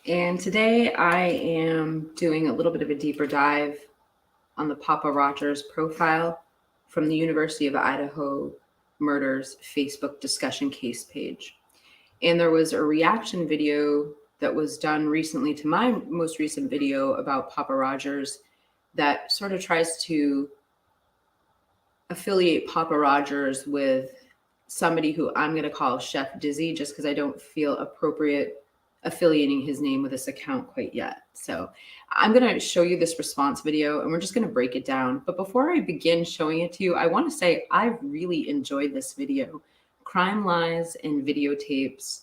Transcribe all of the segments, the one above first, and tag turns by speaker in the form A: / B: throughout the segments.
A: And today I am doing a little bit of a deeper dive on the Papa Rogers profile from the University of Idaho murders Facebook discussion case page. And there was a reaction video that was done recently to my most recent video about Papa Rogers that sort of tries to affiliate Papa Rogers with somebody who I'm going to call Chef Dizzy, just because I don't feel appropriate affiliating his name with this account quite yet. So I'm going to show you this response video and we're just going to break it down. But before I begin showing it to you, I want to say I've really enjoyed this video. Crime Lies and Videotapes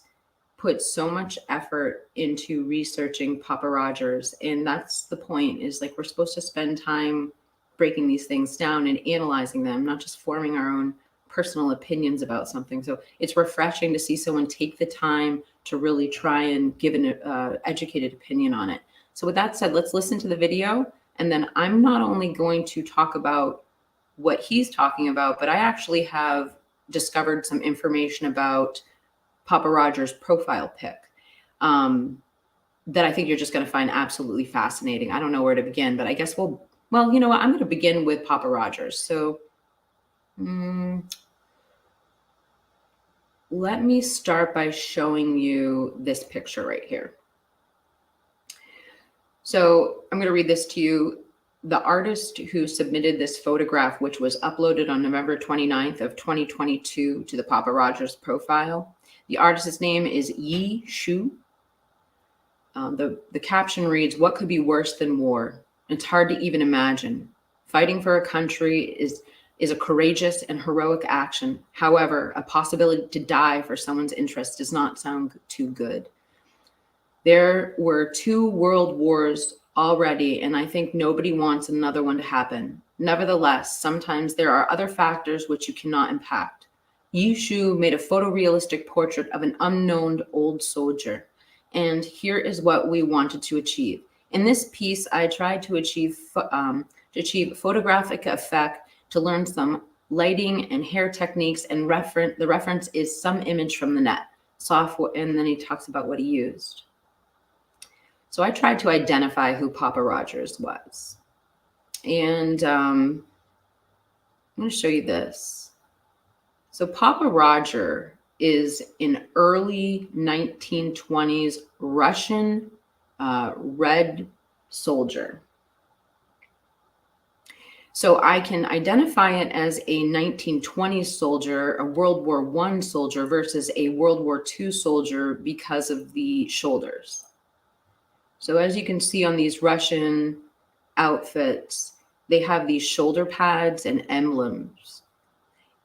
A: put so much effort into researching Papa Rogers. And that's the point, is like we're supposed to spend time breaking these things down and analyzing them, not just forming our own personal opinions about something. So it's refreshing to see someone take the time to really try and give an educated opinion on it. So with that said, let's listen to the video. And then I'm not only going to talk about what he's talking about, but I actually have discovered some information about Papa Rogers' profile pic that I think you're just going to find absolutely fascinating. I don't know where to begin, but I guess well, you know what? I'm going to begin with Papa Rogers. So let me start by showing you this picture right here. So I'm going to read this to you. The artist who submitted this photograph, which was uploaded on November 29th of 2022 to the Papa Rogers profile, the artist's name is Yi Shu. The caption reads, "What could be worse than war? It's hard to even imagine. Fighting for a country is a courageous and heroic action. However, a possibility to die for someone's interest does not sound too good. There were 2 world wars already, and I think nobody wants another one to happen. Nevertheless, sometimes there are other factors which you cannot impact." Yi Shu made a photorealistic portrait of an unknown old soldier. And here is what we wanted to achieve. In this piece, I tried to achieve photographic effect, to learn some lighting and hair techniques, and the reference is some image from the net software, and then he talks about what he used. So I tried to identify who Papa Rogers was, and I'm going to show you this. So Papa Roger is an early 1920s Russian Red soldier. So I can identify it as a 1920s soldier, a World War I soldier versus a World War II soldier because of the shoulders. So as you can see on these Russian outfits, they have these shoulder pads and emblems.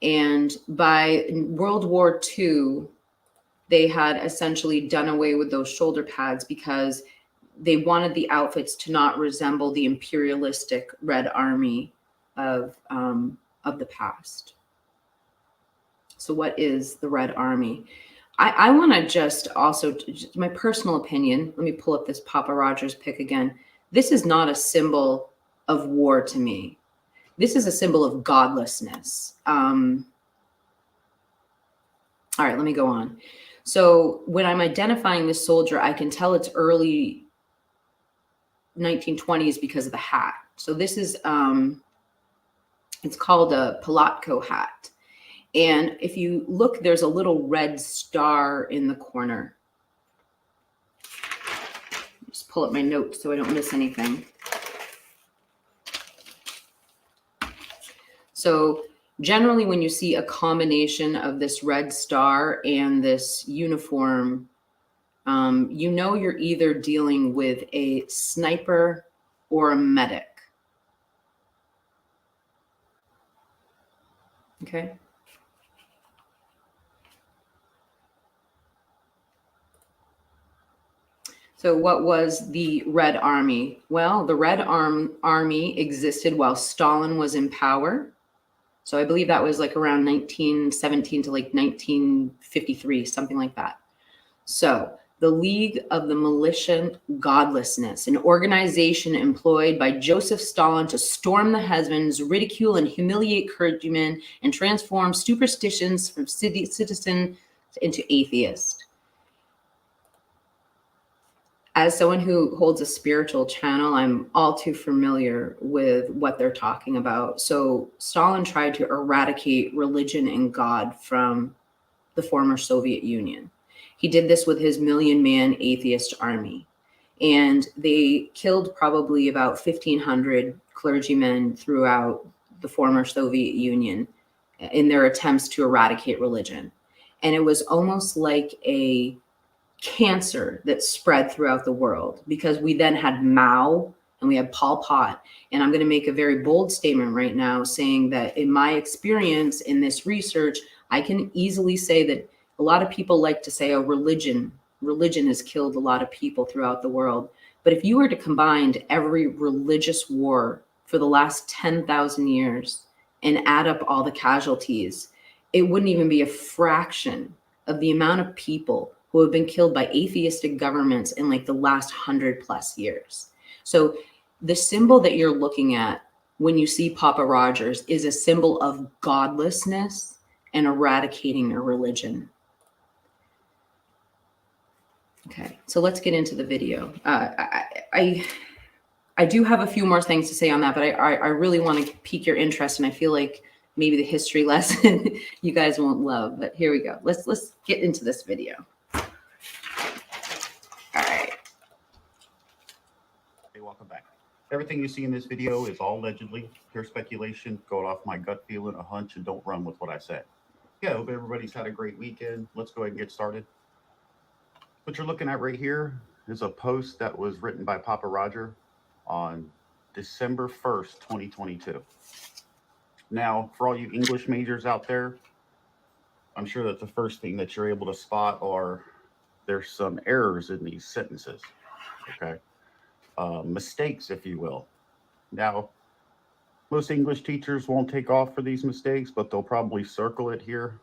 A: And by World War II, they had essentially done away with those shoulder pads because they wanted the outfits to not resemble the imperialistic Red Army of the past. So what is the Red Army? I want to just my personal opinion, let me pull up this Papa Rogers pic again. This is not a symbol of war to me. This is a symbol of godlessness. All right, let me go on. So when I'm identifying this soldier, I can tell it's early 1920s because of the hat. So this is, it's called a Palatko hat. And if you look, there's a little red star in the corner. Just pull up my notes so I don't miss anything. So generally when you see a combination of this red star and this uniform, you know you're either dealing with a sniper or a medic. Okay. So what was the Red Army? Well, the Red Army existed while Stalin was in power. So I believe that was like around 1917 to like 1953, something like that. So the League of the Militia Godlessness, an organization employed by Joseph Stalin to storm the heavens, ridicule and humiliate clergymen, and transform superstitions from citizen into atheist. as someone who holds a spiritual channel, I'm all too familiar with what they're talking about. So Stalin tried to eradicate religion and God from the former Soviet Union. He did this with his million-man atheist army. And they killed probably about 1,500 clergymen throughout the former Soviet Union in their attempts to eradicate religion. And it was almost like a cancer that spread throughout the world, because we then had Mao and we had Pol Pot. And I'm going to make a very bold statement right now saying that in my experience in this research, I can easily say that a lot of people like to say, oh, religion has killed a lot of people throughout the world. But if you were to combine every religious war for the last 10,000 years and add up all the casualties, it wouldn't even be a fraction of the amount of people who have been killed by atheistic governments in like the last 100+ years. So the symbol that you're looking at when you see Papa Rogers is a symbol of godlessness and eradicating a religion. Okay, so let's get into the video. I do have a few more things to say on that, but I really want to pique your interest, and I feel like maybe the history lesson you guys won't love. But here we go. Let's get into this video. All right.
B: Hey, welcome back. Everything you see in this video is all allegedly pure speculation, going off my gut feeling, a hunch, and don't run with what I said. Yeah, I hope everybody's had a great weekend. Let's go ahead and get started. What you're looking at right here is a post that was written by Papa Roger on December 1st, 2022. Now, for all you English majors out there, I'm sure that the first thing that you're able to spot are there's some errors in these sentences, okay? Mistakes, if you will. Now, most English teachers won't take off for these mistakes, but they'll probably circle it here.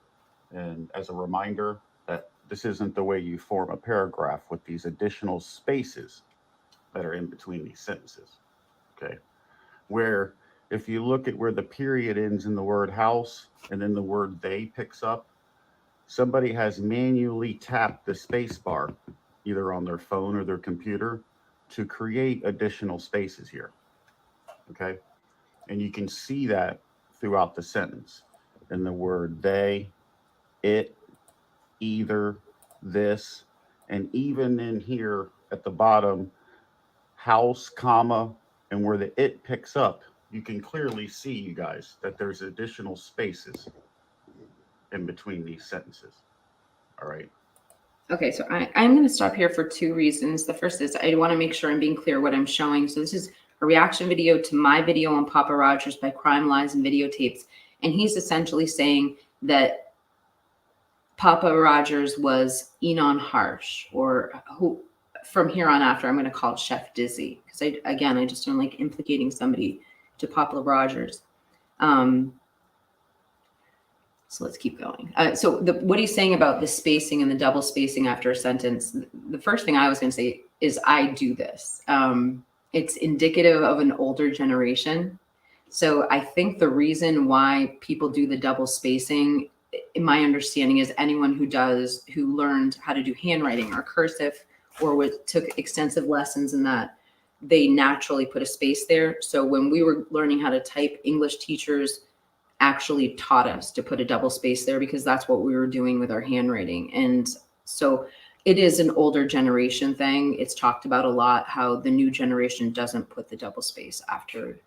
B: And as a reminder that this isn't the way you form a paragraph with these additional spaces that are in between these sentences, okay? Where if you look at where the period ends in the word house and then the word they picks up, somebody has manually tapped the space bar either on their phone or their computer to create additional spaces here, okay? And you can see that throughout the sentence in the word they, it, either, this, and even in here at the bottom, house, comma, and where the it picks up, you can clearly see, you guys, that there's additional spaces in between these sentences. All right.
A: Okay, so I'm going to stop here for two reasons. The first is I want to make sure I'm being clear what I'm showing. So this is a reaction video to my video on Papa Rogers by Crime, Lies, and Videotapes. And he's essentially saying that Papa Rogers was Enon Harsh, or who from here on after I'm going to call Chef Dizzy. Because I just don't like implicating somebody to Papa Rogers. So let's keep going. So what he's saying about the spacing and the double spacing after a sentence, the first thing I was going to say is I do this. It's indicative of an older generation. So I think the reason why people do the double spacing, in my understanding, is anyone who learned how to do handwriting or cursive or took extensive lessons in that, they naturally put a space there. So when we were learning how to type, English teachers actually taught us to put a double space there because that's what we were doing with our handwriting. And so it is an older generation thing. It's talked about a lot how the new generation doesn't put the double space after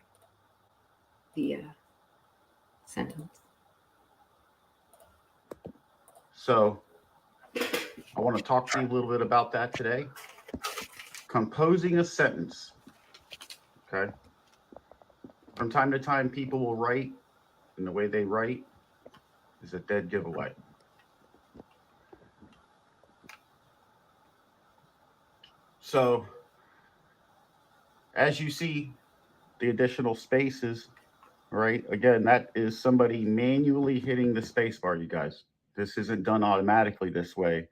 A: the sentence.
B: So I want to talk to you a little bit about that today. Composing a sentence, okay? From time to time, people will write, and the way they write is a dead giveaway. So as you see the additional spaces, right? Again, that is somebody manually hitting the space bar, you guys. This isn't done automatically this way.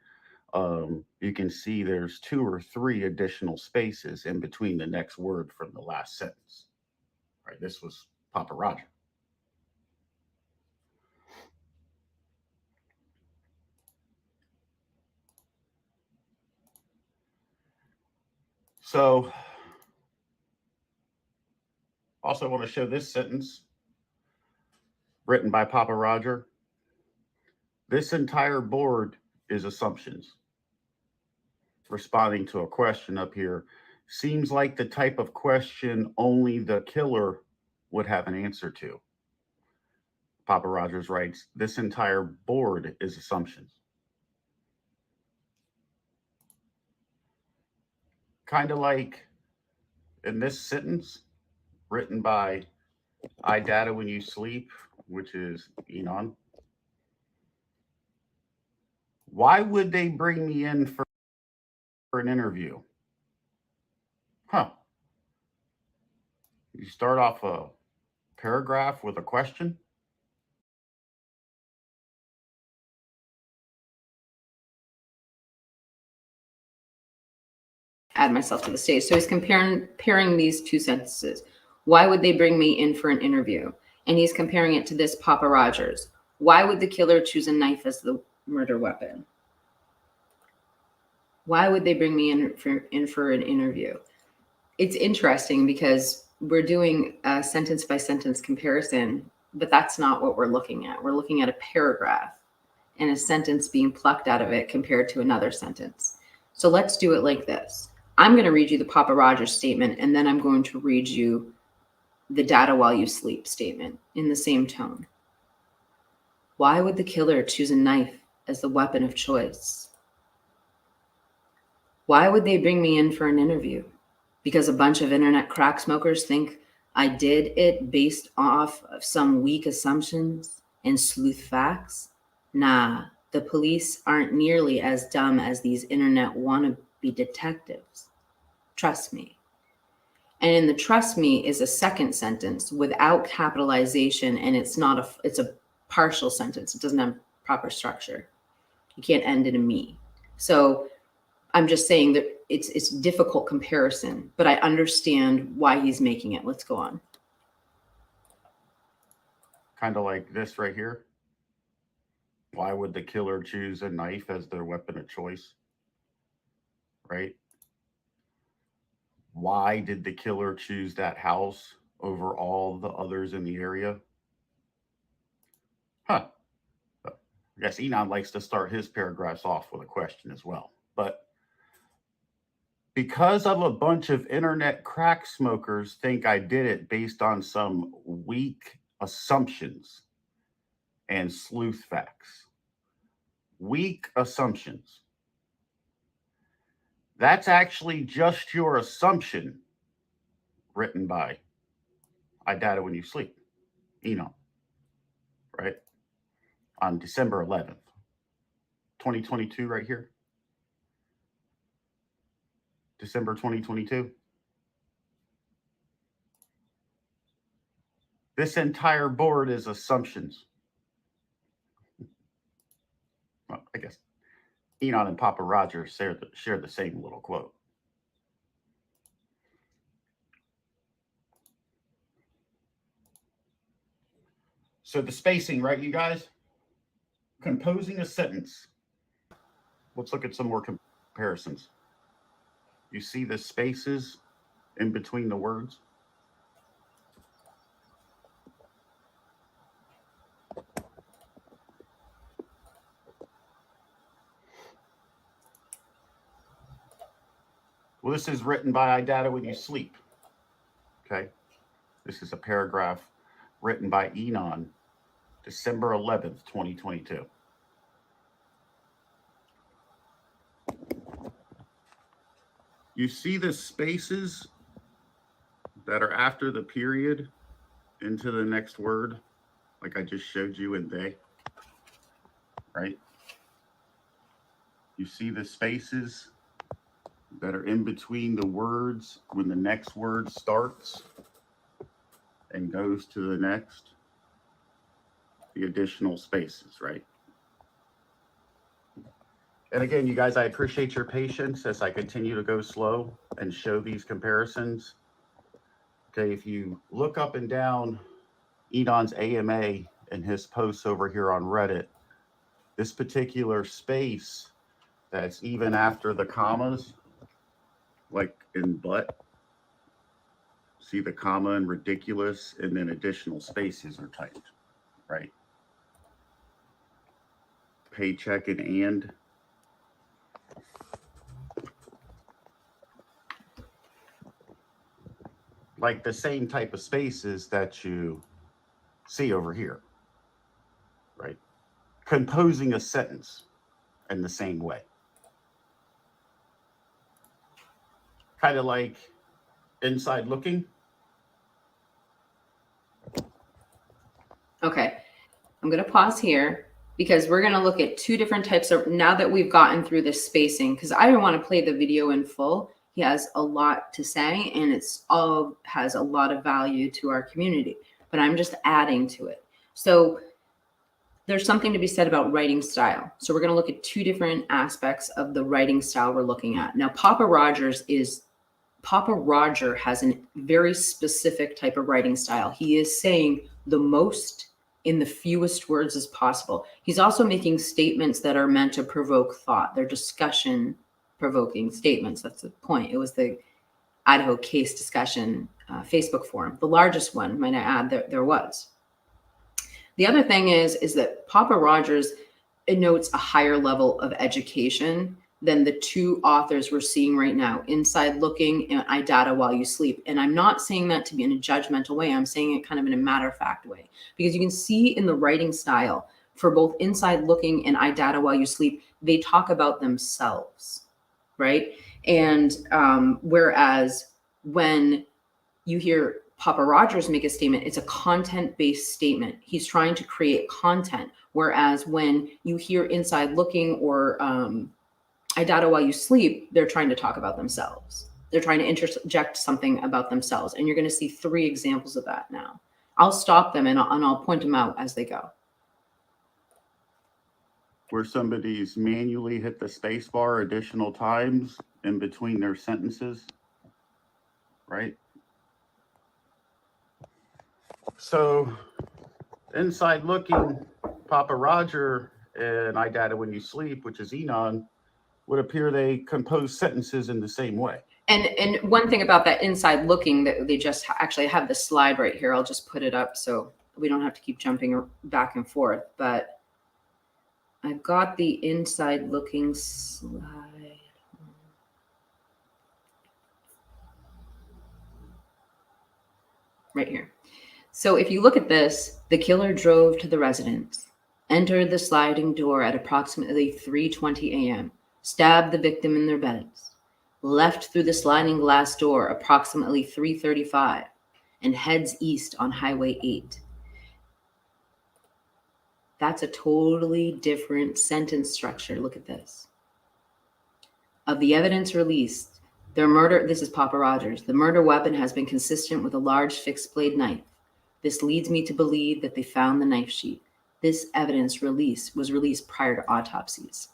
B: You can see there's 2 or 3 additional spaces in between the next word from the last sentence. Right? This was Papa Roger. So also want to show this sentence written by Papa Roger. This entire board is assumptions. Responding to a question up here seems like the type of question only the killer would have an answer to. Papa Rogers writes, this entire board is assumptions. Kind of like in this sentence written by IDAHO When You Sleep, which is Enon. Why would they bring me in for an interview? You start off a paragraph with a question.
A: Add myself to the stage. So he's comparing these two sentences. Why would they bring me in for an interview? And he's comparing it to this Papa Rogers. Why would the killer choose a knife as the murder weapon? Why would they bring me in for an interview? It's interesting because we're doing a sentence by sentence comparison, but that's not what we're looking at. We're looking at a paragraph and a sentence being plucked out of it compared to another sentence. So let's do it like this. I'm going to read you the Papa Rogers statement, and then I'm going to read you the data while you sleep statement in the same tone. Why would the killer choose a knife as the weapon of choice? Why would they bring me in for an interview? Because a bunch of internet crack smokers think I did it based off of some weak assumptions and sleuth facts? Nah, the police aren't nearly as dumb as these internet wannabe detectives. Trust me. And in the trust me is a second sentence without capitalization, and it's a partial sentence. It doesn't have proper structure. You can't end in a me. So I'm just saying that it's difficult comparison, but I understand why he's making it. Let's go on.
B: Kind of like this right here. Why would the killer choose a knife as their weapon of choice? Right? Why did the killer choose that house over all the others in the area? I guess Enon likes to start his paragraphs off with a question as well. But because of a bunch of internet crack smokers think I did it based on some weak assumptions and sleuth facts. Weak assumptions. That's actually just your assumption written by IDAHO When You Sleep, Enon, right? On December 11th, 2022, right here. December 2022. This entire board is assumptions. Well, I guess Enon and Papa Roger share the same little quote. So the spacing, right, you guys? Composing a sentence. Let's look at some more comparisons. You see the spaces in between the words? Well, this is written by IDAHO When You Sleep. Okay. This is a paragraph written by Enon, December 11th, 2022. You see the spaces that are after the period into the next word, like I just showed you in they, right? You see the spaces that are in between the words when the next word starts and goes to the next, the additional spaces, right? And again, you guys, I appreciate your patience as I continue to go slow and show these comparisons. Okay, if you look up and down Enon's AMA and his posts over here on Reddit, this particular space that's even after the commas, like in but. See the comma and ridiculous, and then additional spaces are typed, right? Paycheck and. Like the same type of spaces that you see over here, right? Composing a sentence in the same way. Kind of like inside looking.
A: Okay, I'm going to pause here because we're going to look at two different types of, now that we've gotten through this spacing, because I don't want to play the video in full. He has a lot to say, and it's all has a lot of value to our community, but I'm just adding to it. So there's something to be said about writing style. So we're going to look at two different aspects of the writing style we're looking at. Now, Papa Roger has a very specific type of writing style. He is saying the most in the fewest words as possible. He's also making statements that are meant to provoke thought. They're discussion provoking statements. That's the point. It was the Idaho case discussion Facebook forum, the largest one, might I add, there was. The other thing is that Papa Rogers notes a higher level of education than the two authors we're seeing right now, Inside Looking and I Data While You Sleep. And I'm not saying that to be in a judgmental way. I'm saying it kind of in a matter-of-fact way, because you can see in the writing style for both Inside Looking and I Data While You Sleep, they talk about themselves, right? And whereas when you hear Papa Rogers make a statement, it's a content-based statement. He's trying to create content. Whereas when you hear Inside Looking or I Data While You Sleep, they're trying to talk about themselves. They're trying to interject something about themselves. And you're going to see 3 examples of that now. I'll stop them and I'll point them out as they go.
B: Where somebody's manually hit the space bar additional times in between their sentences, right? So, Inside Looking, Papa Roger, and I Data When You Sleep, which is Enon, would appear they compose sentences in the same way.
A: And one thing about that Inside Looking, that they just actually have the slide right here. I'll just put it up so we don't have to keep jumping back and forth. But I've got the Inside Looking slide. Right here. So if you look at this, the killer drove to the residence, entered the sliding door at approximately 3:20 a.m., stabbed the victim in their beds, left through the sliding glass door approximately 3:35, and heads east on Highway 8. That's a totally different sentence structure. Look at this. Of the evidence released, their murder, this is Papa Rogers, the murder weapon has been consistent with a large fixed blade knife. This leads me to believe that they found the knife sheath. This evidence was released prior to autopsies.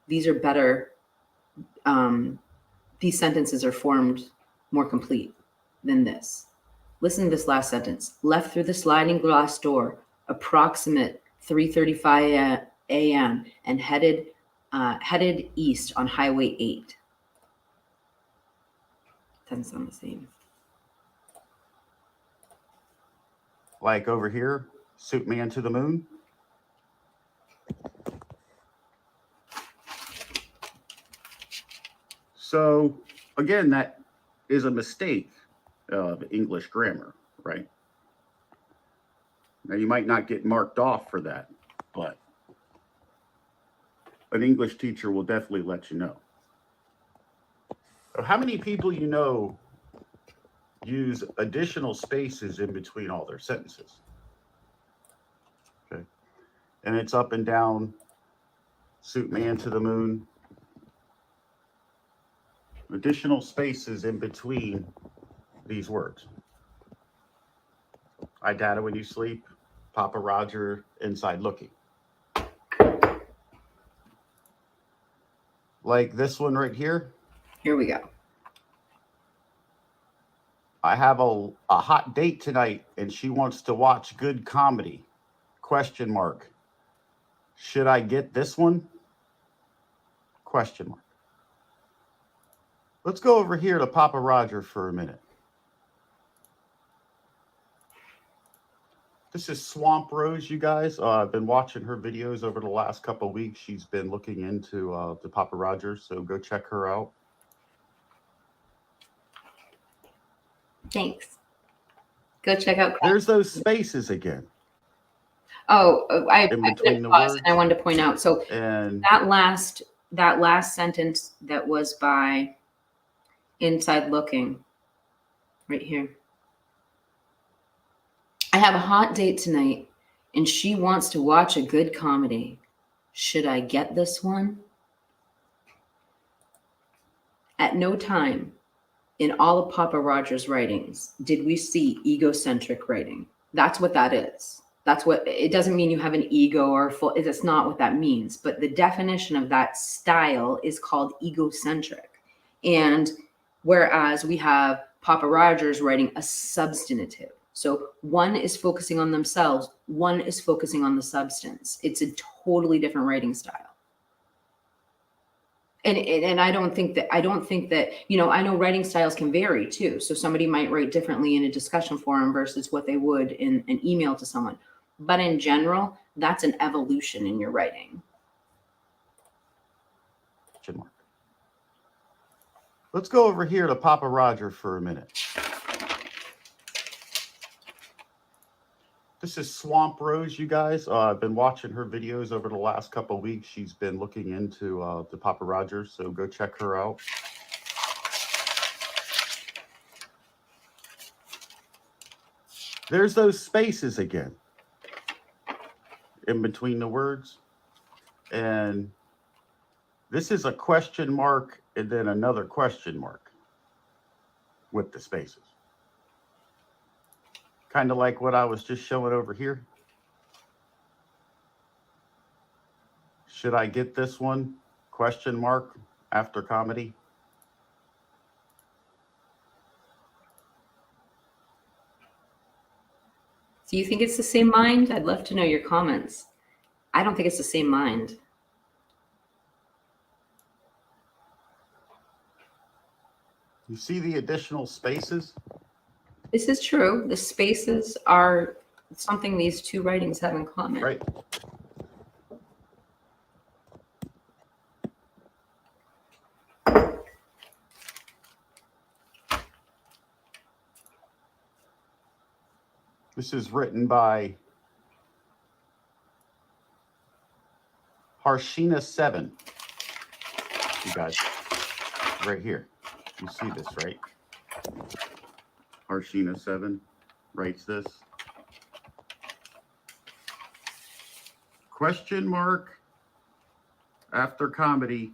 A: These are better, these sentences are formed more complete than this. Listen to this last sentence. Left through the sliding glass door, approximate 3:35 a.m. and headed east on Highway 8. Doesn't sound the same.
B: Like over here, Suit Man to the Moon. So again, that is a mistake of English grammar, right? Now you might not get marked off for that, but an English teacher will definitely let you know. So how many people you know use additional spaces in between all their sentences? Okay. And it's up and down, Suit Man to the Moon. Additional spaces in between these words. I Data When You Sleep, Papa Roger, Inside Looking. Like this one right here.
A: Here we go.
B: I have a hot date tonight and she wants to watch good comedy. Question mark. Should I get this one? Question mark. Let's go over here to Papa Roger for a minute. This is Swamp Rose, you guys. I've been watching her videos over the last couple of weeks. She's been looking into the Papa Roger, so go check her out.
A: Thanks. Go check out.
B: There's those spaces again.
A: Oh, I
B: in between the
A: pause,
B: words.
A: and I wanted to point out. So
B: And
A: that last sentence that was by Inside Looking, right here. I have a hot date tonight, and she wants to watch a good comedy. Should I get this one? At no time in all of Papa Roger's writings did we see egocentric writing. That's what that is. That's what, it doesn't mean you have an ego or full, that's not what that means. But the definition of that style is called egocentric. And whereas we have Papa Roger's writing a substantive. So one is focusing on themselves, one is focusing on the substance. It's a totally different writing style. And I don't think that, you know, I know writing styles can vary too. So somebody might write differently in a discussion forum versus what they would in an email to someone. But in general, that's an evolution in your writing.
B: Let's go over here to Papa Roger for a minute. This is Swamp Rose, you guys. I've been watching her videos over the last couple of weeks. She's been looking into the Papa Roger, so go check her out. There's those spaces again in between the words. And this is a question mark and then another question mark with the spaces. Kind of like what I was just showing over here. Should I get this one? Question mark after comedy.
A: Do you think it's the same mind? I'd love to know your comments. I don't think it's the same mind.
B: You see the additional spaces?
A: This is true. The spaces are something these two writings have in common.
B: Right. This is written by Harshina7. You guys, right here. You see this, right? Harshina7 writes this. Question mark after comedy.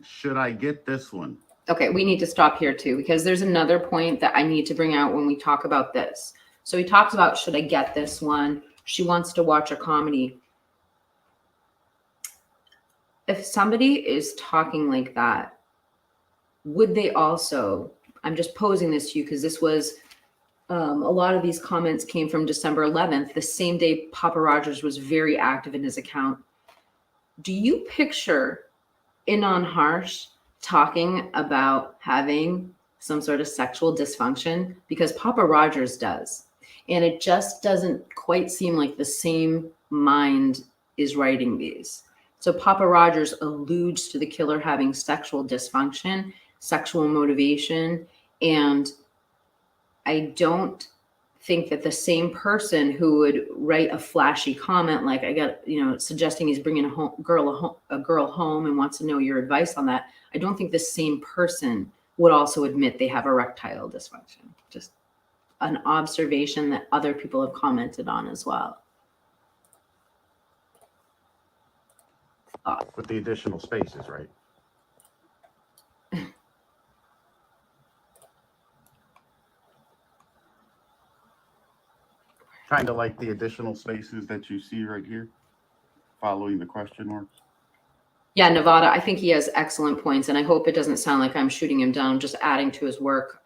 B: Should I get this one?
A: Okay, we need to stop here too, because there's another point that I need to bring out when we talk about this. So he talks about, should I get this one? She wants to watch a comedy. If somebody is talking like that, would they also, I'm just posing this to you because this was, a lot of these comments came from December 11th, the same day Papa Rogers was very active in his account. Do you picture Inon Harsh talking about having some sort of sexual dysfunction? Because Papa Rogers does. And it just doesn't quite seem like the same mind is writing these. So Papa Rogers alludes to the killer having sexual dysfunction, sexual motivation, and I don't think that the same person who would write a flashy comment like, I got, you know, suggesting he's bringing a girl home and wants to know your advice on that, I don't think the same person would also admit they have erectile dysfunction. Just an observation that other people have commented on as well.
B: With the additional spaces, right? Kind of like the additional spaces that you see right here, following the question marks.
A: Yeah, Nevada, I think he has excellent points, and I hope it doesn't sound like I'm shooting him down, just adding to his work.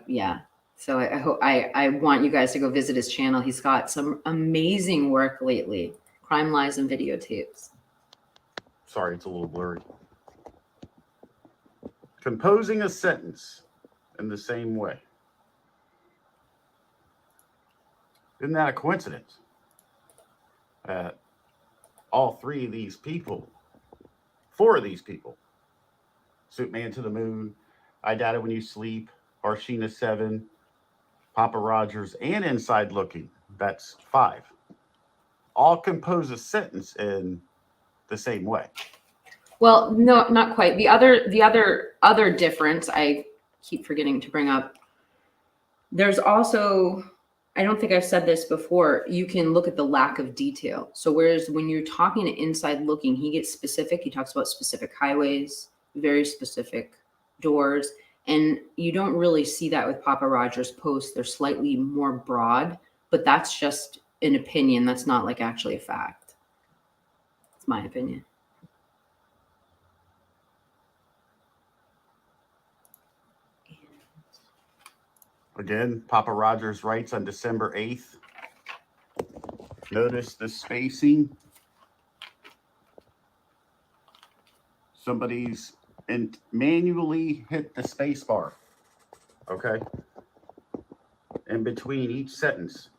A: Yeah, so I want you guys to go visit his channel. He's got some amazing work lately. Crime, Lies, and Videotapes.
B: Sorry, it's a little blurry. Composing a sentence in the same way. Isn't that a coincidence? All three of these people, four of these people, Suit Man to the Moon, I Doubt It When You Sleep, Arshina 7, Papa Rogers, and Inside Looking, that's 5, all compose a sentence in the same way.
A: Well, no, not quite. The other difference I keep forgetting to bring up. There's also, I don't think I've said this before, you can look at the lack of detail. So whereas when you're talking to Inside Looking, he gets specific. He talks about specific highways, very specific doors. And you don't really see that with Papa Rogers' posts. They're slightly more broad, but that's just an opinion. That's not like actually a fact. It's my opinion.
B: Again, Papa Rogers writes on December 8th. Notice the spacing. Somebody's manually hit the space bar, okay? In between each sentence.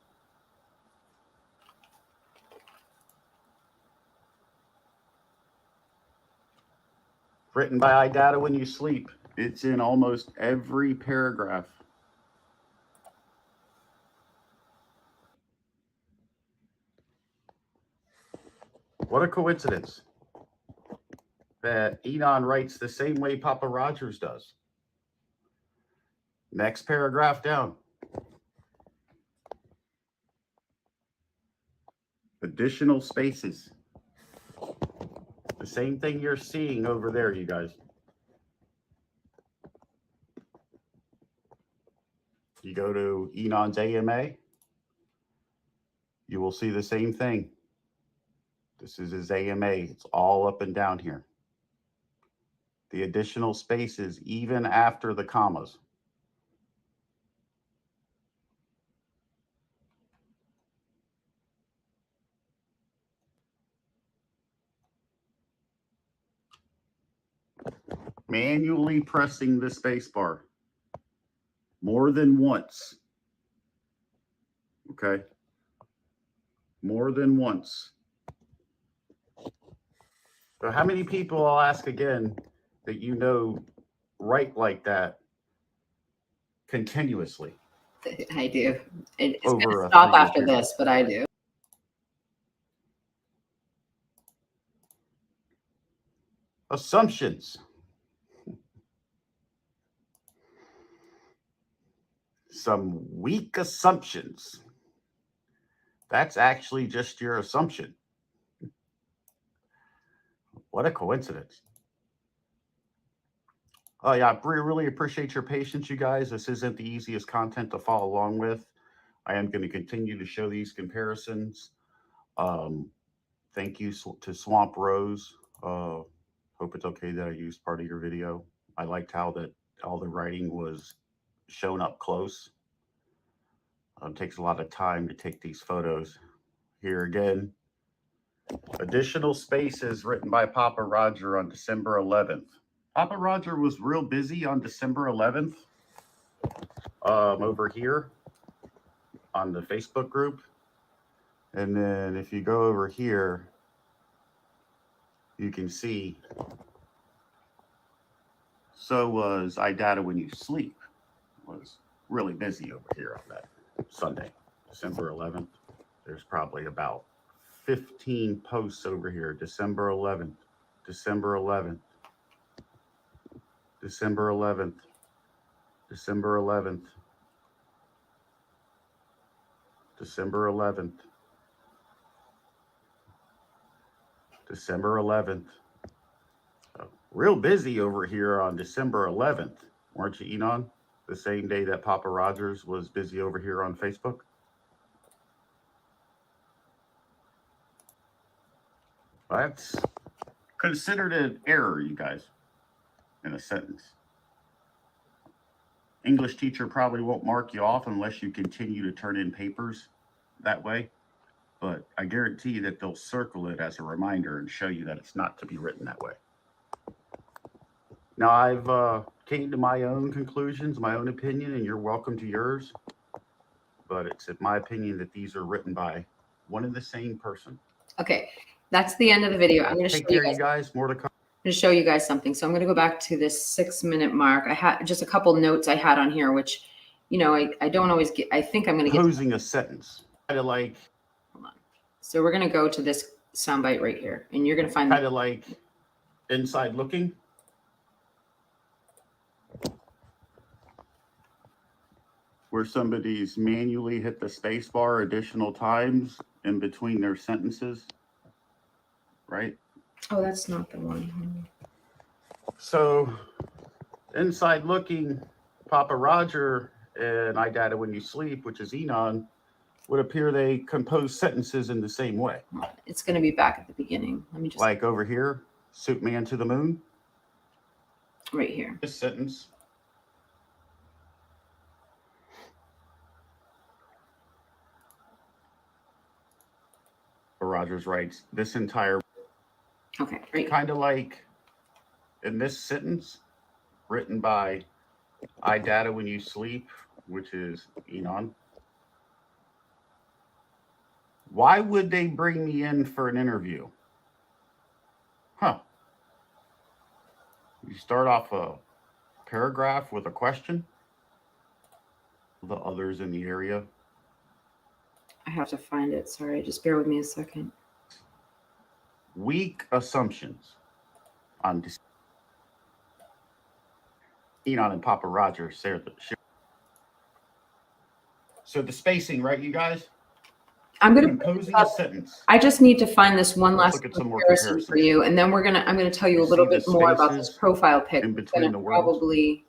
B: Written by IDAHO When You Sleep. It's in almost every paragraph. What a coincidence that Enon writes the same way Papa Rogers does. Next paragraph down. Additional spaces. The same thing you're seeing over there, you guys. You go to Enon's AMA, you will see the same thing. This is his AMA. It's all up and down here. The additional spaces, even after the commas. Manually pressing the space bar more than once. Okay? More than once. So how many people, I'll ask again, that you know write like that continuously?
A: I do. It's going
B: Over
A: to
B: a
A: stop
B: 3-year
A: after
B: period.
A: this, but I do.
B: Assumptions. Some weak assumptions. That's actually just your assumption. What a coincidence. Oh yeah, I really appreciate your patience, you guys. This isn't the easiest content to follow along with. I am going to continue to show these comparisons. Thank you to Swamp Rose. Hope it's okay that I used part of your video. I liked how that all the writing was shown up close. It takes a lot of time to take these photos. Here again, additional spaces written by Papa Roger on December 11th. Papa Roger was real busy on December 11th over here on the Facebook group. And then if you go over here, you can see, so was I Doubt It When You Sleep, was really busy over here on that Sunday, December 11th. There's probably about 15 posts over here. December 11th, December 11th, December 11th, December 11th, December 11th, December 11th. Real busy over here on December 11th, weren't you, Enon? The same day that Papa Rogers was busy over here on Facebook. That's considered an error, you guys, in a sentence. English teacher probably won't mark you off unless you continue to turn in papers that way. But I guarantee you that they'll circle it as a reminder and show you that it's not to be written that way. Now, I've came to my own conclusions, my own opinion, and you're welcome to yours. But it's in my opinion that these are written by one and the same person.
A: Okay, that's the end of the video. I'm going to
B: Take care, you guys. More to come.
A: I'm going to show you guys something. So I'm going to go back to this 6-minute mark. I had just a couple notes I had on here, which, you know, I don't always get. I think I'm going to get
B: Posing a sentence. Kind of like.
A: Hold on. So we're going to go to this soundbite right here, and you're going to find
B: kind of like inside looking. Where somebody's manually hit the space bar additional times in between their sentences, right?
A: Oh, that's not the one.
B: So, inside looking, Papa Roger and IDAHO When You Sleep, which is Enon, would appear they compose sentences in the same way.
A: It's going to be back at the beginning. Let me just.
B: Like over here, Superman to the moon.
A: Right here.
B: This sentence. Rogers writes, this entire.
A: Okay, right.
B: Kind of like in this sentence, written by IDAHO When You Sleep, which is Enon. Why would they bring me in for an interview? Huh. You start off a paragraph with a question. The others in the area.
A: I have to find it. Sorry, just bear with me a second.
B: Weak assumptions on Enon and Papa Roger share the. So the spacing, right, you guys?
A: I'm going to
B: composing a sentence.
A: I just need to find this one last
B: look at some more
A: comparison
B: comparisons
A: for you, and then I'm going to tell you a little bit more about this profile pic.
B: In
A: It's
B: between
A: going
B: the
A: to
B: words.
A: probably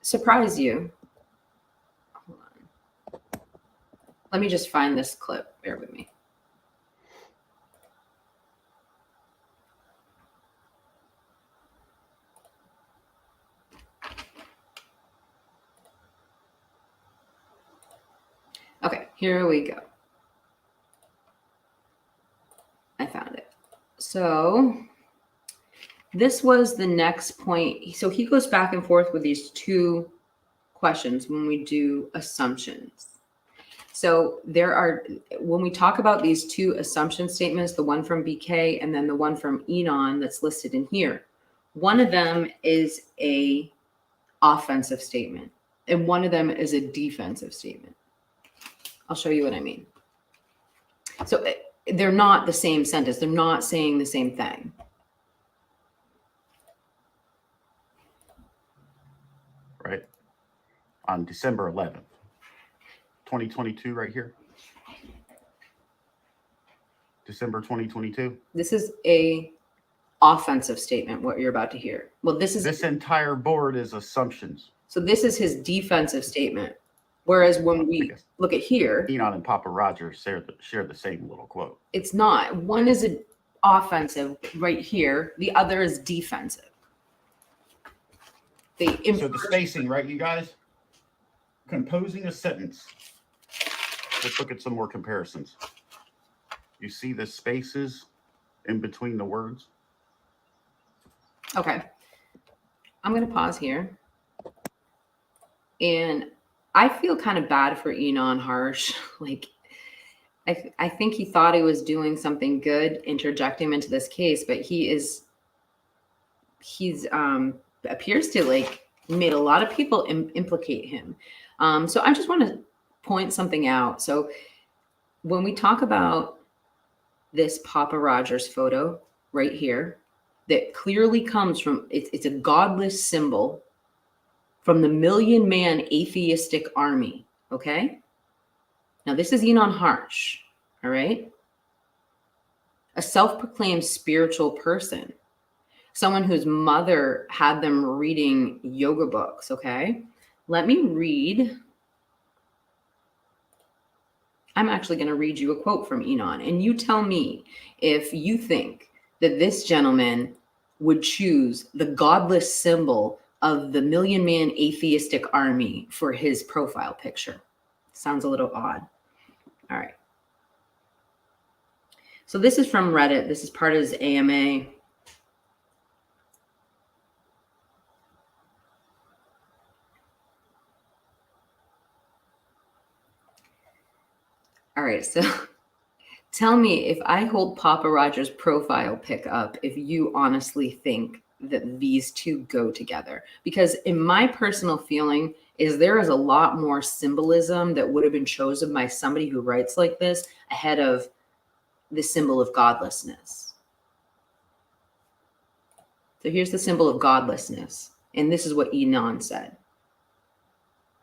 A: surprise you. Hold on. Let me just find this clip. Bear with me. Okay, here we go. I found it. So this was the next point. So he goes back and forth with these two questions when we do assumptions. So when we talk about these two assumption statements, the one from BK and then the one from Enon that's listed in here, one of them is a offensive statement and one of them is a defensive statement. I'll show you what I mean. So they're not the same sentence. They're not saying the same thing.
B: Right. On December 11th, 2022, right here. December 2022.
A: This is a offensive statement, what you're about to hear. Well, this
B: entire board is assumptions.
A: So this is his defensive statement. Whereas when we look at here,
B: Enon and Papa Roger share the same little quote.
A: It's not. One is an offensive right here. The other is defensive.
B: So the spacing, right, you guys? Composing a sentence. Let's look at some more comparisons. You see the spaces in between the words?
A: Okay. I'm going to pause here. And I feel kind of bad for Enon Harsh. Like, I think he thought he was doing something good, interjecting him into this case, but he's appears to like made a lot of people implicate him. So I just want to point something out. So when we talk about this Papa Rogers photo right here, that clearly comes from, it's a godless symbol from the million-man atheistic army, okay? Now, this is Enon Harsh, all right? A self-proclaimed spiritual person, someone whose mother had them reading yoga books, okay? Let me read. I'm actually going to read you a quote from Enon, and you tell me if you think that this gentleman would choose the godless symbol of the million-man atheistic army for his profile picture. Sounds a little odd. All right. So this is from Reddit. This is part of his AMA. All right, so tell me if I hold Papa Roger's profile pic up, if you honestly think that these two go together. Because in my personal feeling is there is a lot more symbolism that would have been chosen by somebody who writes like this ahead of the symbol of godlessness. So here's the symbol of godlessness. And this is what Enon said.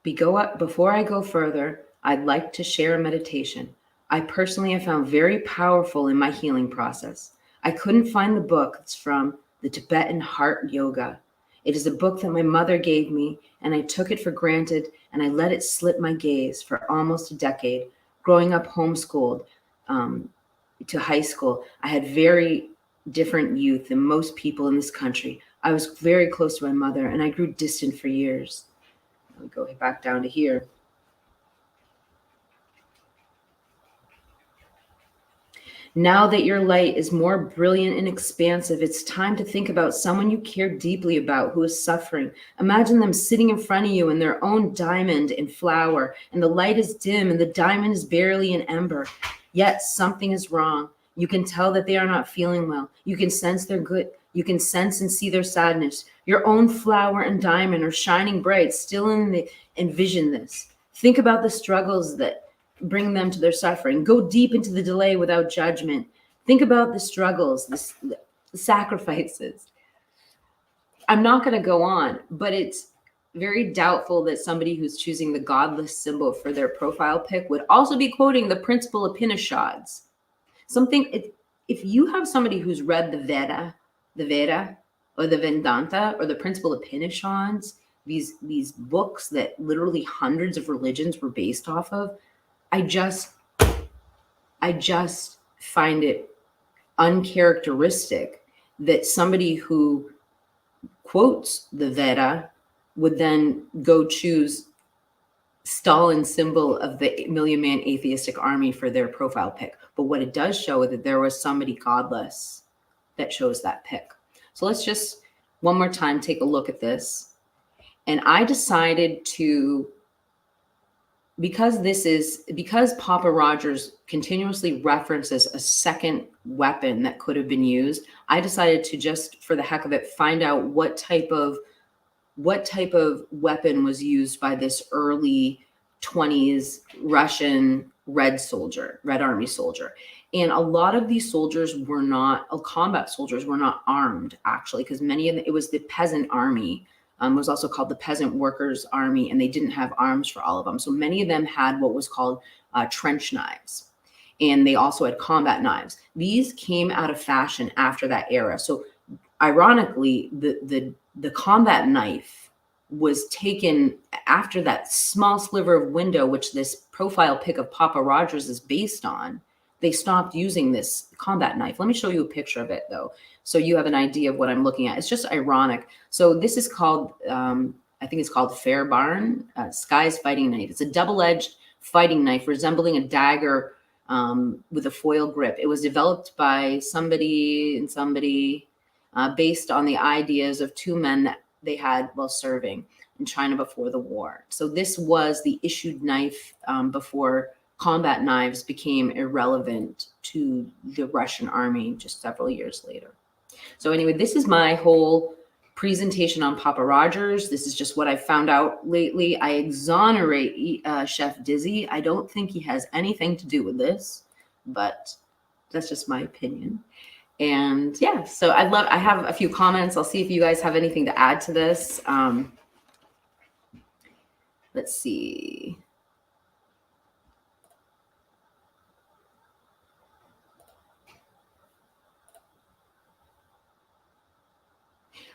A: Before I go further, I'd like to share a meditation I personally have found very powerful in my healing process. I couldn't find the book. It's from the Tibetan Heart Yoga. It is a book that my mother gave me, and I took it for granted, and I let it slip my gaze for almost a decade. Growing up homeschooled to high school, I had very different youth than most people in this country. I was very close to my mother, and I grew distant for years. Let me go back down to here. Now that your light is more brilliant and expansive, it's time to think about someone you care deeply about who is suffering. Imagine them sitting in front of you in their own diamond and flower, and the light is dim and the diamond is barely an ember. Yet something is wrong. You can tell that they are not feeling well. You can sense their good. You can sense and see their sadness. Your own flower and diamond are shining bright. Still envision this. Think about the struggles that bring them to their suffering. Go deep into the delay without judgment. Think about the struggles, the sacrifices. I'm not going to go on, but it's very doubtful that somebody who's choosing the godless symbol for their profile pic would also be quoting the principal Upanishads. If you have somebody who's read the Veda, or the Vedanta, or the principal Upanishads, these books that literally hundreds of religions were based off of, I just find it uncharacteristic that somebody who quotes the Veda would then go choose Stalin's symbol of the million-man atheistic army for their profile pic. But what it does show is that there was somebody godless that chose that pic. So let's just one more time take a look at this. And I decided to, because Papa Rogers continuously references a second weapon that could have been used, I decided to, just for the heck of it, find out what type of weapon was used by this early 20s Russian Red Army soldier. And a lot of these soldiers were not, combat soldiers were not armed, actually, because many of them, it was the peasant army. It was also called the Peasant Workers Army, and they didn't have arms for all of them. So many of them had what was called trench knives, and they also had combat knives. These came out of fashion after that era. So ironically, the combat knife was taken after that small sliver of window, which this profile pic of Papa Rogers is based on. They stopped using this combat knife. Let me show you a picture of it, though, so you have an idea of what I'm looking at. It's just ironic. So this is called, I think it's called Fair Barn, Sky's fighting knife. It's a double-edged fighting knife resembling a dagger with a foil grip. It was developed by somebody based on the ideas of two men that they had while serving in China before the war. So this was the issued knife before combat knives became irrelevant to the Russian army just several years later. So anyway, this is my whole presentation on Papa Rogers. This is just what I found out lately. I exonerate Chef Dizzy. I don't think he has anything to do with this, but that's just my opinion. And yeah, so I have a few comments. I'll see if you guys have anything to add to this. Let's see.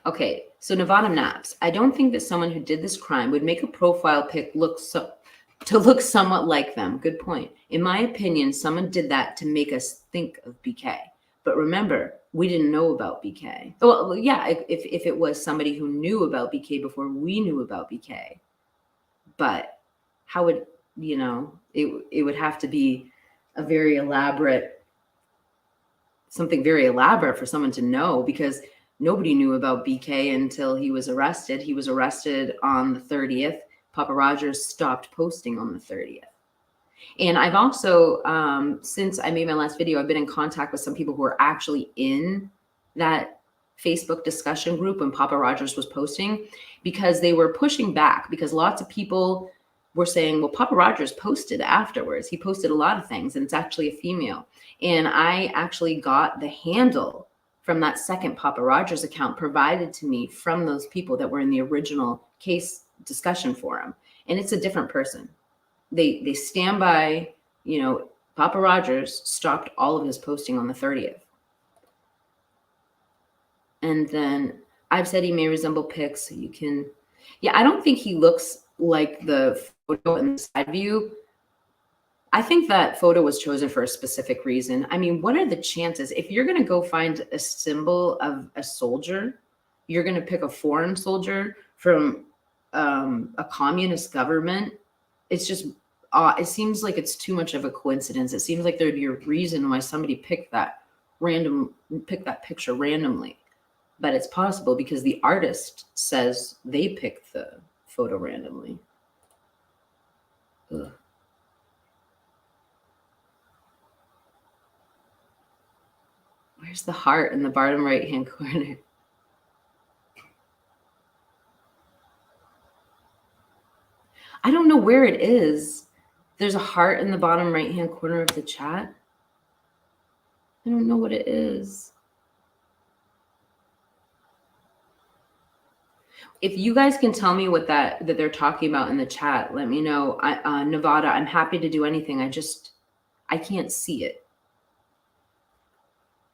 A: Okay, so Nevada Naps. I don't think that someone who did this crime would make a profile pic look somewhat like them. Good point. In my opinion, someone did that to make us think of BK. But remember, we didn't know about BK. Well, yeah, if it was somebody who knew about BK before we knew about BK. But how would, it would have to be something very elaborate for someone to know, because nobody knew about BK until he was arrested. He was arrested on the 30th. Papa Rogers stopped posting on the 30th. And I've also, since I made my last video, I've been in contact with some people who are actually in that Facebook discussion group when Papa Rogers was posting, because they were pushing back, because lots of people were saying, well, Papa Rogers posted afterwards. He posted a lot of things, and it's actually a female. And I actually got the handle from that second Papa Rogers account provided to me from those people that were in the original case discussion forum. And it's a different person. They stand by, you know, Papa Rogers stopped all of his posting on the 30th. And then I've said he may resemble pics, so you can, yeah, I don't think he looks like the photo in the side view. I think that photo was chosen for a specific reason. I mean, what are the chances? If you're going to go find a symbol of a soldier, you're going to pick a foreign soldier from a communist government. It's just, it seems like it's too much of a coincidence. It seems like there'd be a reason why somebody picked that picture randomly. But it's possible because the artist says they picked the photo randomly. Ugh. Where's the heart in the bottom right-hand corner? I don't know where it is. There's a heart in the bottom right-hand corner of the chat. I don't know what it is. If you guys can tell me what that they're talking about in the chat, let me know. Nevada, I'm happy to do anything. I can't see it.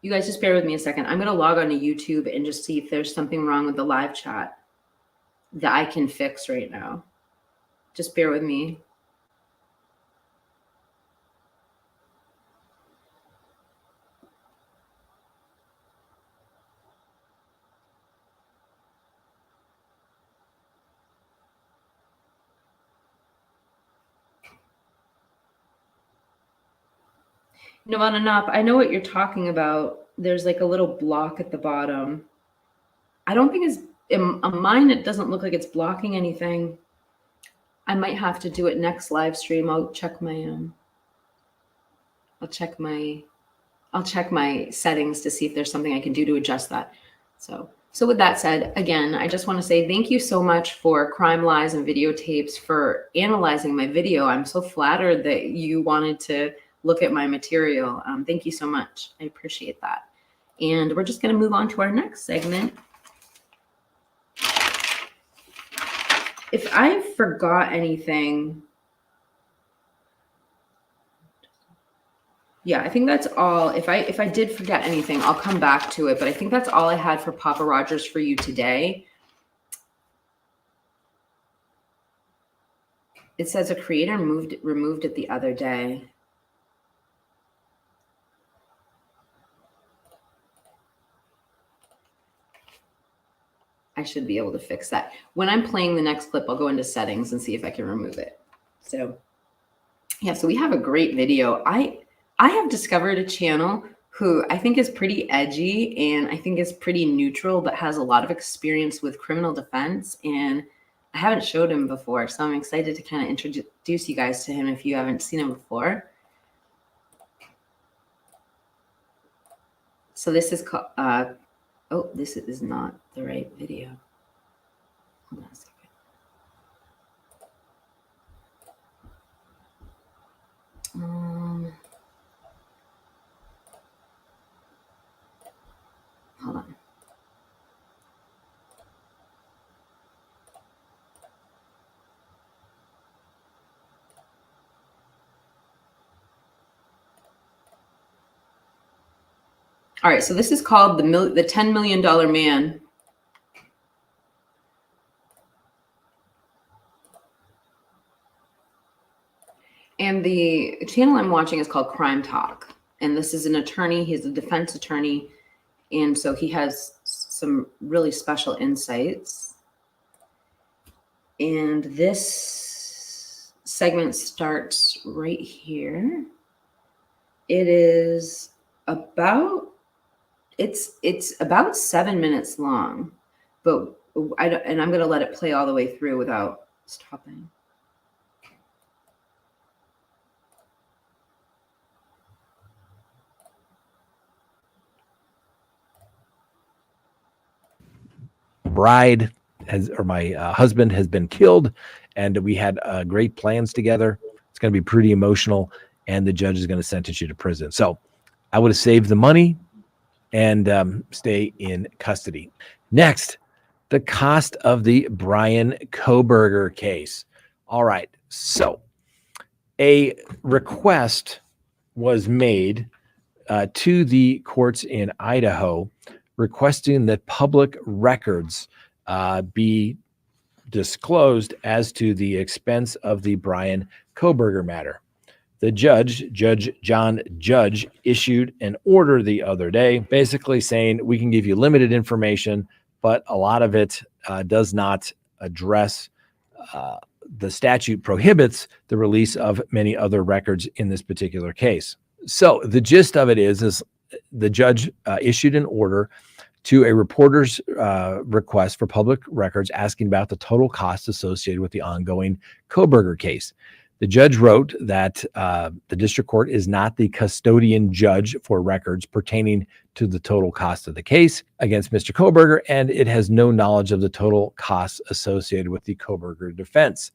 A: You guys just bear with me a second. I'm going to log on to YouTube and just see if there's something wrong with the live chat that I can fix right now. Just bear with me. Nirvana Nop, I know what you're talking about. There's like a little block at the bottom. I don't think it's, on mine, it doesn't look like it's blocking anything. I might have to do it next live stream. I'll check my settings to see if there's something I can do to adjust that. So with that said, again, I just want to say thank you so much for Crime Lies and Videotapes for analyzing my video. I'm so flattered that you wanted to look at my material. Thank you so much. I appreciate that. And we're just going to move on to our next segment. If I forgot anything, yeah, I think that's all. If I did forget anything, I'll come back to it. But I think that's all I had for Papa Rogers for you today. It says a creator removed it the other day. I should be able to fix that. When I'm playing the next clip, I'll go into settings and see if I can remove it. So yeah, so we have a great video. I have discovered a channel who I think is pretty edgy and I think is pretty neutral, but has a lot of experience with criminal defense. And I haven't showed him before, so I'm excited to kind of introduce you guys to him if you haven't seen him before. So this is called, oh, this is not the right video. Hold on a second. Hold on. All right, so this is called the $10 Million Man. And the channel I'm watching is called Crime Talk. And this is an attorney. He's a defense attorney. And so he has some really special insights. And this segment starts right here. It is about, it's about 7 minutes long, but and I'm going to let it play all the way through without stopping.
C: husband has been killed, and we had great plans together. It's going to be pretty emotional, and the judge is going to sentence you to prison. So I would have saved the money and stay in custody. Next, the cost of the Bryan Kohberger case. All right, so a request was made to the courts in Idaho requesting that public records be disclosed as to the expense of the Bryan Kohberger matter. The Judge John Judge, issued an order the other day basically saying we can give you limited information, but a lot of it does not address the statute prohibits the release of many other records in this particular case. So the gist of it is the judge issued an order to a reporter's request for public records asking about the total costs associated with the ongoing Kohberger case. The judge wrote that the district court is not the custodian judge for records pertaining to the total cost of the case against Mr. Kohberger, and it has no knowledge of the total costs associated with the Kohberger defense.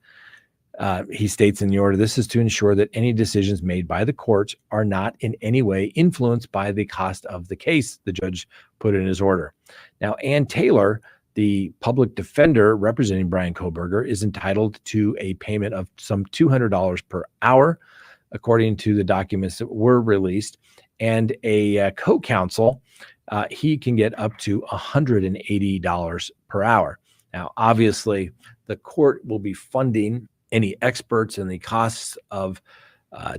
C: He states in the order, this is to ensure that any decisions made by the courts are not in any way influenced by the cost of the case, the judge put in his order. Now, Ann Taylor, the public defender representing Bryan Kohberger, is entitled to a payment of some $200 per hour, according to the documents that were released. And a co-counsel, he can get up to $180 per hour. Now, obviously, the court will be funding any experts and the costs of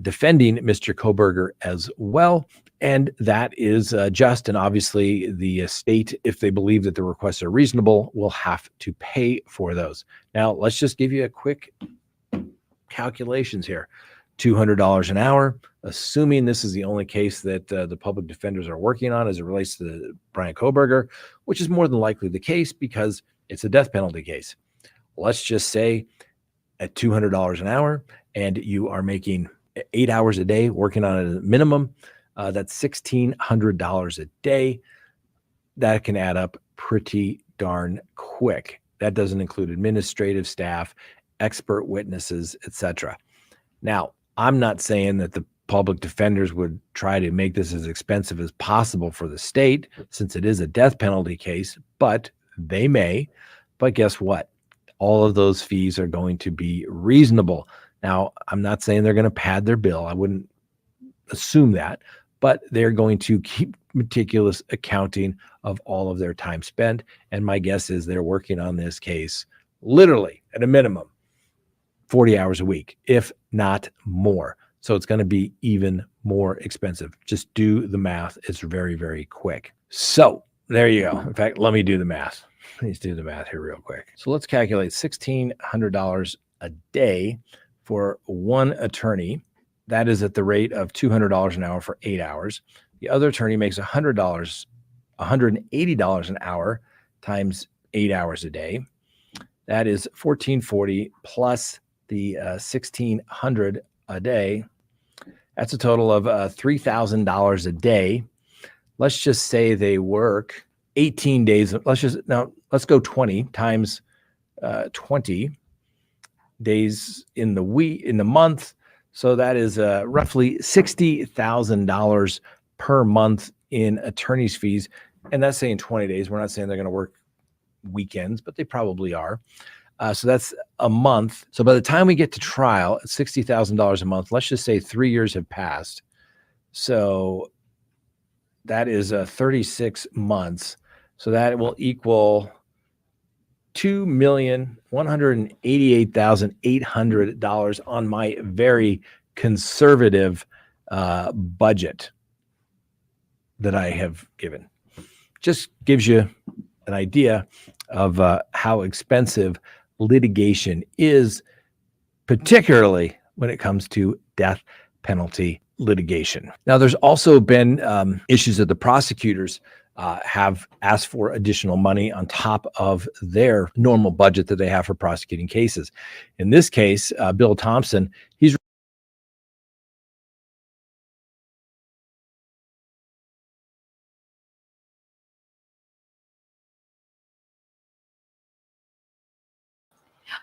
C: defending Mr. Kohberger as well. And that is just, and obviously the state, if they believe that the requests are reasonable, will have to pay for those. Now, let's just give you a quick calculations here. $200 an hour, assuming this is the only case that the public defenders are working on as it relates to the Bryan Kohberger, which is more than likely the case because it's a death penalty case. Let's just say at $200 an hour, and you are making 8 hours a day working on it at a minimum, that's $1,600 a day. That can add up pretty darn quick. That doesn't include administrative staff, expert witnesses, etc. Now, I'm not saying that the public defenders would try to make this as expensive as possible for the state, since it is a death penalty case, but they may. But guess what? All of those fees are going to be reasonable. Now, I'm not saying they're going to pad their bill. I wouldn't assume that, but they're going to keep meticulous accounting of all of their time spent. And my guess is they're working on this case literally at a minimum 40 hours a week, if not more. So it's going to be even more expensive. Just do the math. It's very, very quick. So there you go. In fact, let me do the math. Let's do the math here real quick. So let's calculate $1,600 a day for one attorney. That is at the rate of $200 an hour for 8 hours. The other attorney makes $180 an hour times 8 hours a day. That is $1,440 plus the $1,600 a day. That's a total of $3,000 a day. Let's just say they work 18 days. Let's go 20 times 20 days in the week, in the month. So that is roughly $60,000 per month in attorney's fees. And that's saying 20 days. We're not saying they're going to work weekends, but they probably are. So that's a month. So by the time we get to trial, it's $60,000 a month. Let's just say 3 years have passed. So that is 36 months. So that will equal $2,188,800 on my very conservative budget that I have given. Just gives you an idea of how expensive litigation is, particularly when it comes to death penalty litigation. Now, there's also been issues that the prosecutors have asked for additional money on top of their normal budget that they have for prosecuting cases. In this case, Bill Thompson, he's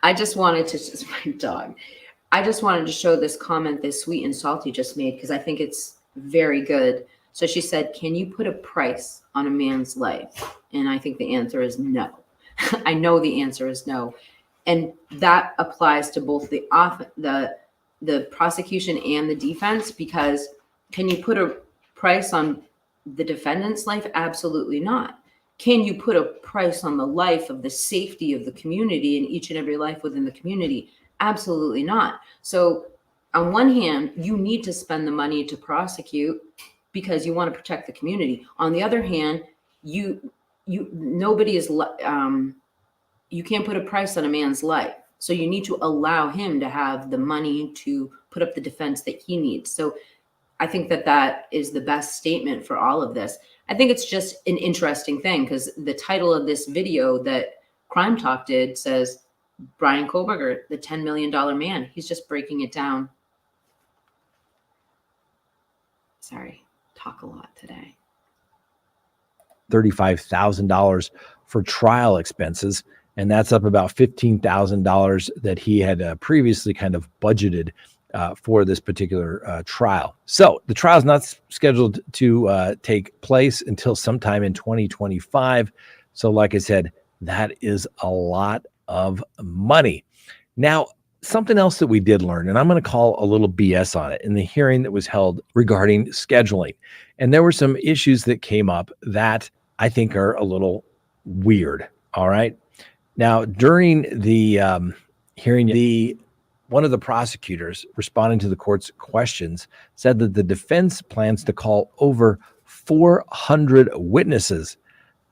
A: I just wanted to, just my dog. I just wanted to show this comment that Sweet and Salty just made because I think it's very good. So she said, "Can you put a price on a man's life?" And I think the answer is no. I know the answer is no. And that applies to both the prosecution and the defense, because can you put a price on the defendant's life? Absolutely not. Can you put a price on the life of the safety of the community and each and every life within the community? Absolutely not. So on one hand, you need to spend the money to prosecute because you want to protect the community. On the other hand, nobody is you can't put a price on a man's life. So you need to allow him to have the money to put up the defense that he needs. So I think that is the best statement for all of this. I think it's just an interesting thing because the title of this video that Crime Talk did says Bryan Kohberger, the $10 million man. He's just breaking it down. Sorry, talk a lot today.
C: $35,000 for trial expenses. And that's up about $15,000 that he had previously kind of budgeted for this particular trial. So the trial is not scheduled to take place until sometime in 2025. So like I said, that is a lot of money. Now, something else that we did learn, and I'm going to call a little BS on it, in the hearing that was held regarding scheduling. And there were some issues that came up that I think are a little weird. All right. Now, during the hearing, one of the prosecutors responding to the court's questions said that the defense plans to call over 400 witnesses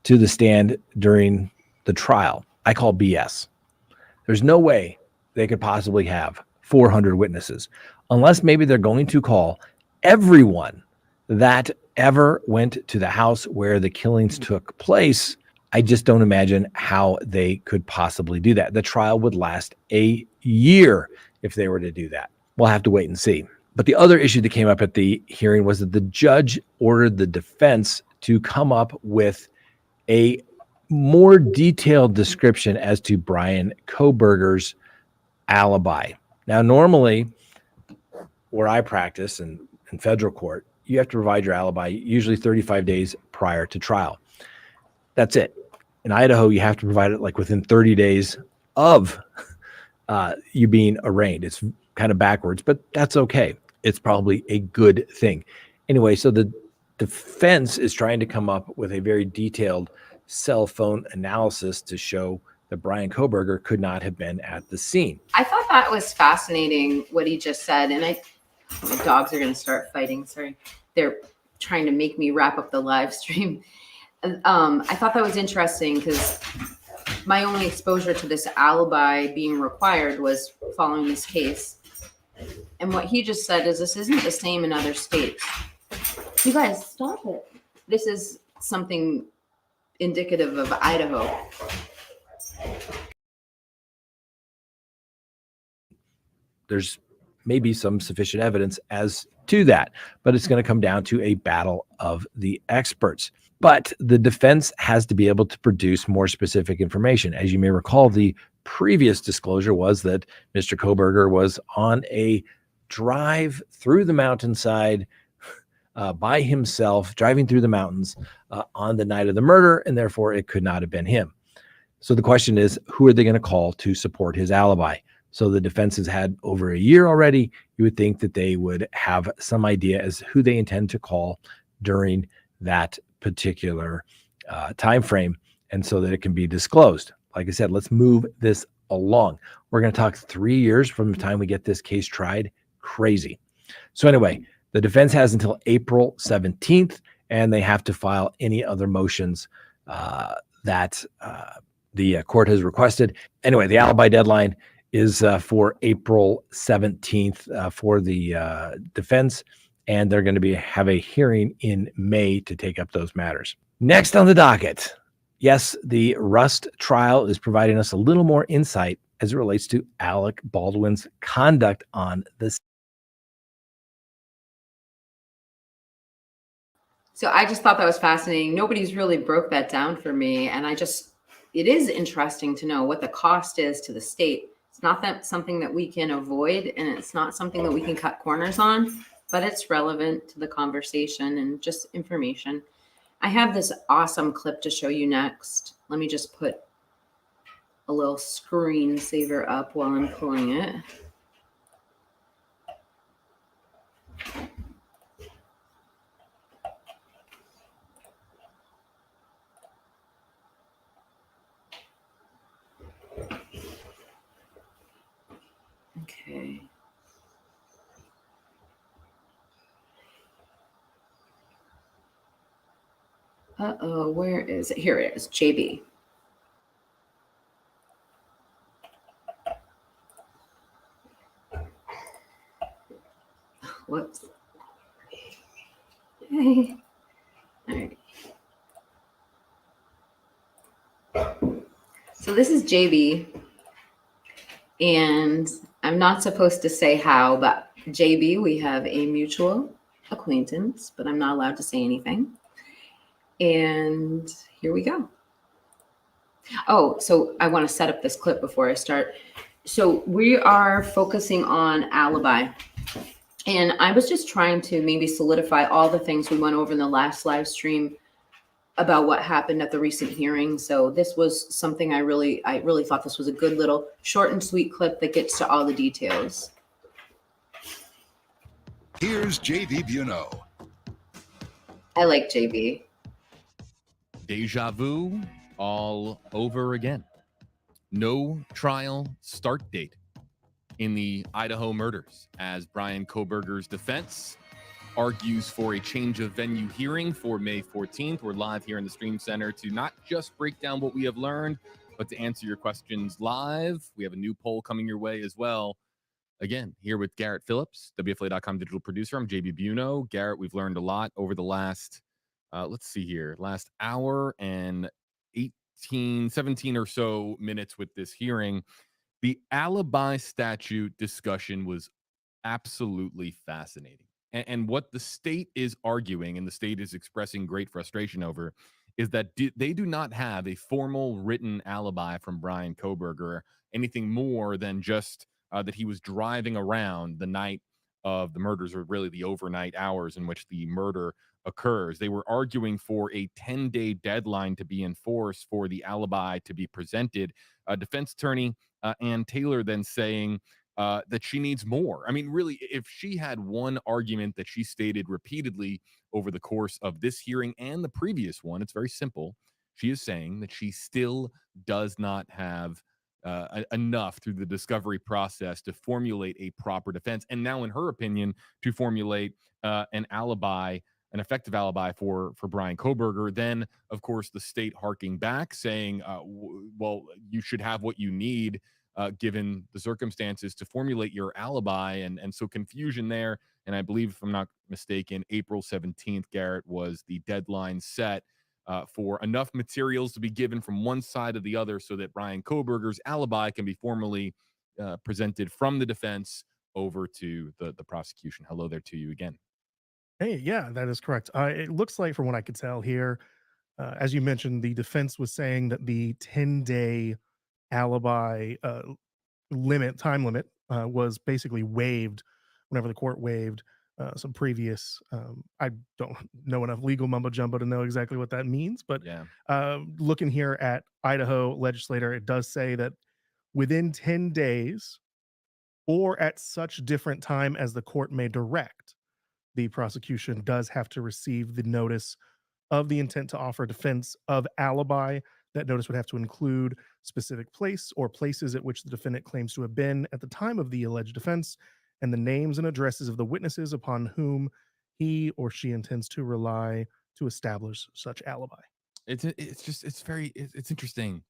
C: to the stand during the trial. I call BS. There's no way they could possibly have 400 witnesses unless maybe they're going to call everyone that ever went to the house where the killings took place. I just don't imagine how they could possibly do that. The trial would last a year if they were to do that. We'll have to wait and see. But the other issue that came up at the hearing was that the judge ordered the defense to come up with a more detailed description as to Bryan Kohberger's alibi. Now, normally where I practice in federal court, you have to provide your alibi usually 35 days prior to trial. That's it. In Idaho, you have to provide it like within 30 days of you being arraigned. It's kind of backwards, but that's okay. It's probably a good thing. Anyway, so the defense is trying to come up with a very detailed cell phone analysis to show that Bryan Kohberger could not have been at the scene.
A: I thought that was fascinating what he just said. And my dogs are going to start fighting. Sorry. They're trying to make me wrap up the live stream. I thought that was interesting because my only exposure to this alibi being required was following this case. And what he just said is this isn't the same in other states. You guys, stop it. This is something indicative of Idaho.
C: There's maybe some sufficient evidence as to that, but it's going to come down to a battle of the experts. But the defense has to be able to produce more specific information. As you may recall, the previous disclosure was that Mr. Kohberger was on a drive through the mountainside by himself, driving through the mountains on the night of the murder, and therefore it could not have been him. So the question is, who are they going to call to support his alibi? So the defense has had over a year already. You would think that they would have some idea as who they intend to call during that particular time frame, and so that it can be disclosed. Like I said, let's move this along. We're going to talk 3 years from the time we get this case tried. Crazy. So anyway, the defense has until April 17th, and they have to file any other motions that the court has requested. Anyway, the alibi deadline is for April 17th for the defense, and they're going to have a hearing in May to take up those matters. Next on the docket, yes, the Rust trial is providing us a little more insight as it relates to Alec Baldwin's conduct on this.
A: So I just thought that was fascinating. Nobody's really broke that down for me. And I just it is interesting to know what the cost is to the state. It's not that something that we can avoid, and it's not something that we can cut corners on, but it's relevant to the conversation and just information. I have this awesome clip to show you next. Let me just put a little screensaver up while I'm pulling it. Okay. Uh-oh, where is it? Here it is, JB. Whoops. Hey. All right. So this is JB, and I'm not supposed to say how, but JB, we have a mutual acquaintance, but I'm not allowed to say anything. And here we go. Oh, so I want to set up this clip before I start. So we are focusing on Alibi. And I was just trying to maybe solidify all the things we went over in the last live stream about what happened at the recent hearing. So this was something I really thought this was a good little short and sweet clip that gets to all the details.
D: Here's JB Buno.
A: I like JB.
E: Deja vu all over again. No trial start date in the Idaho murders as Bryan Kohberger's defense argues for a change of venue hearing for May 14th. We're live here in the Stream Center to not just break down what we have learned, but to answer your questions live. We have a new poll coming your way as well. Again, here with Garrett Phillips, WFLA.com digital producer. I'm JB Buno. Garrett, we've learned a lot over the last, last hour and 17 or so minutes with this hearing. The alibi statute discussion was absolutely fascinating. And what the state is arguing, and the state is expressing great frustration over, is that they do not have a formal written alibi from Bryan Kohberger, anything more than just that he was driving around the night of the murders, or really the overnight hours in which the murder occurs. They were arguing for a 10-day deadline to be enforced for the alibi to be presented. Defense attorney Ann Taylor then saying that she needs more. I mean, really, if she had one argument that she stated repeatedly over the course of this hearing and the previous one, it's very simple. She is saying that she still does not have enough through the discovery process to formulate a proper defense. And now, in her opinion, to formulate an alibi, an effective alibi for Bryan Kohberger. Then, of course, the state harking back, saying, well, you should have what you need given the circumstances to formulate your alibi. And so confusion there. And I believe, if I'm not mistaken, April 17th, Garrett, was the deadline set for enough materials to be given from one side or the other so that Bryan Kohberger's alibi can be formally presented from the defense over to the prosecution. Hello there to you again.
F: Hey, yeah, that is correct. It looks like, from what I could tell here, as you mentioned, the defense was saying that the 10-day alibi time limit was basically waived whenever the court waived some previous. I don't know enough legal mumbo jumbo to know exactly what that means, but
E: Yeah.
F: looking here at Idaho legislator, it does say that within 10 days or at such different time as the court may direct, the prosecution does have to receive the notice of the intent to offer defense of alibi. That notice would have to include specific place or places at which the defendant claims to have been at the time of the alleged offense, and the names and addresses of the witnesses upon whom he or she intends to rely to establish such alibi.
E: It's interesting.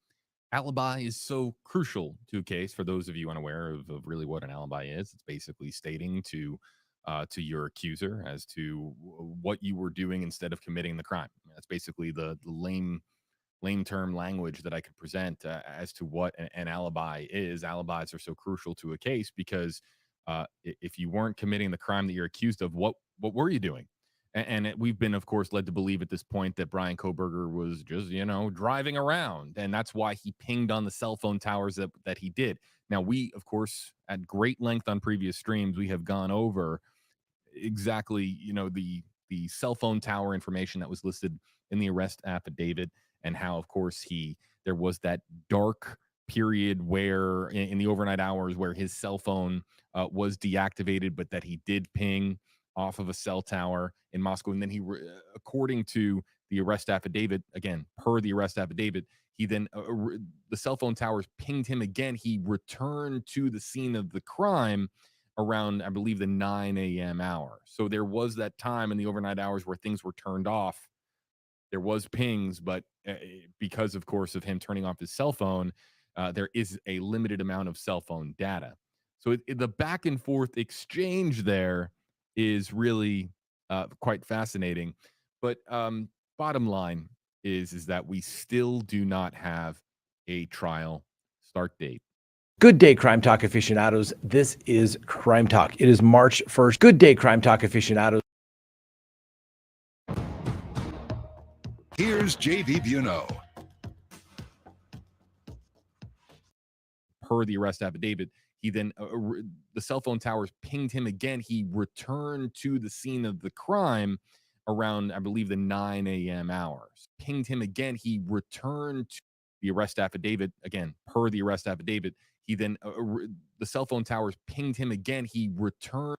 E: Alibi is so crucial to a case. For those of you unaware of really what an alibi is, it's basically stating to your accuser as to what you were doing instead of committing the crime. That's basically the lame term language that I could present as to what an alibi is. Alibis are so crucial to a case because if you weren't committing the crime that you're accused of, what were you doing? we've been, of course, led to believe at this point that Bryan Kohberger was just, driving around. And that's why he pinged on the cell phone towers that he did. Now, we, of course, at great length on previous streams, we have gone over exactly, the cell phone tower information that was listed in the arrest affidavit, and how, of course, there was that dark period where in the overnight hours where his cell phone was deactivated, but that he did ping off of a cell tower in Moscow. And then according to the arrest affidavit, again, per the arrest affidavit, he then, the cell phone towers pinged him again. He returned to the scene of the crime around, I believe, the 9 a.m. hour. So there was that time in the overnight hours where things were turned off. There was pings, but because, of course, of him turning off his cell phone, there is a limited amount of cell phone data. So the back and forth exchange there is really quite fascinating. But bottom line is that we still do not have a trial start date.
C: Good day, Crime Talk aficionados. This is Crime Talk. It is March 1st. Good day, Crime Talk aficionados.
D: Here's JV Buno.
E: Per the arrest affidavit, he then, the cell phone towers pinged him again. He returned to the scene of the crime around, I believe, the 9 a.m. hours. Pinged him again. He returned to the arrest affidavit, again, per the arrest affidavit. He then, the cell phone towers pinged him again. He returned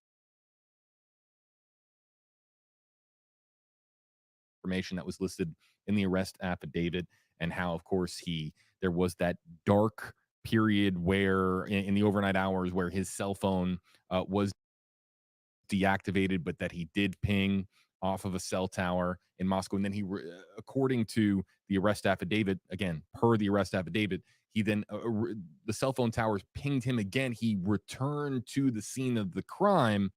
E: information that was listed in the arrest affidavit, and how, of course, there was that dark period where in the overnight hours where his cell phone was deactivated, but that he did ping off of a cell tower in Moscow. And then he, according to the arrest affidavit, again, per the arrest affidavit, he then, the cell phone towers pinged him again. He returned to the scene of the crime.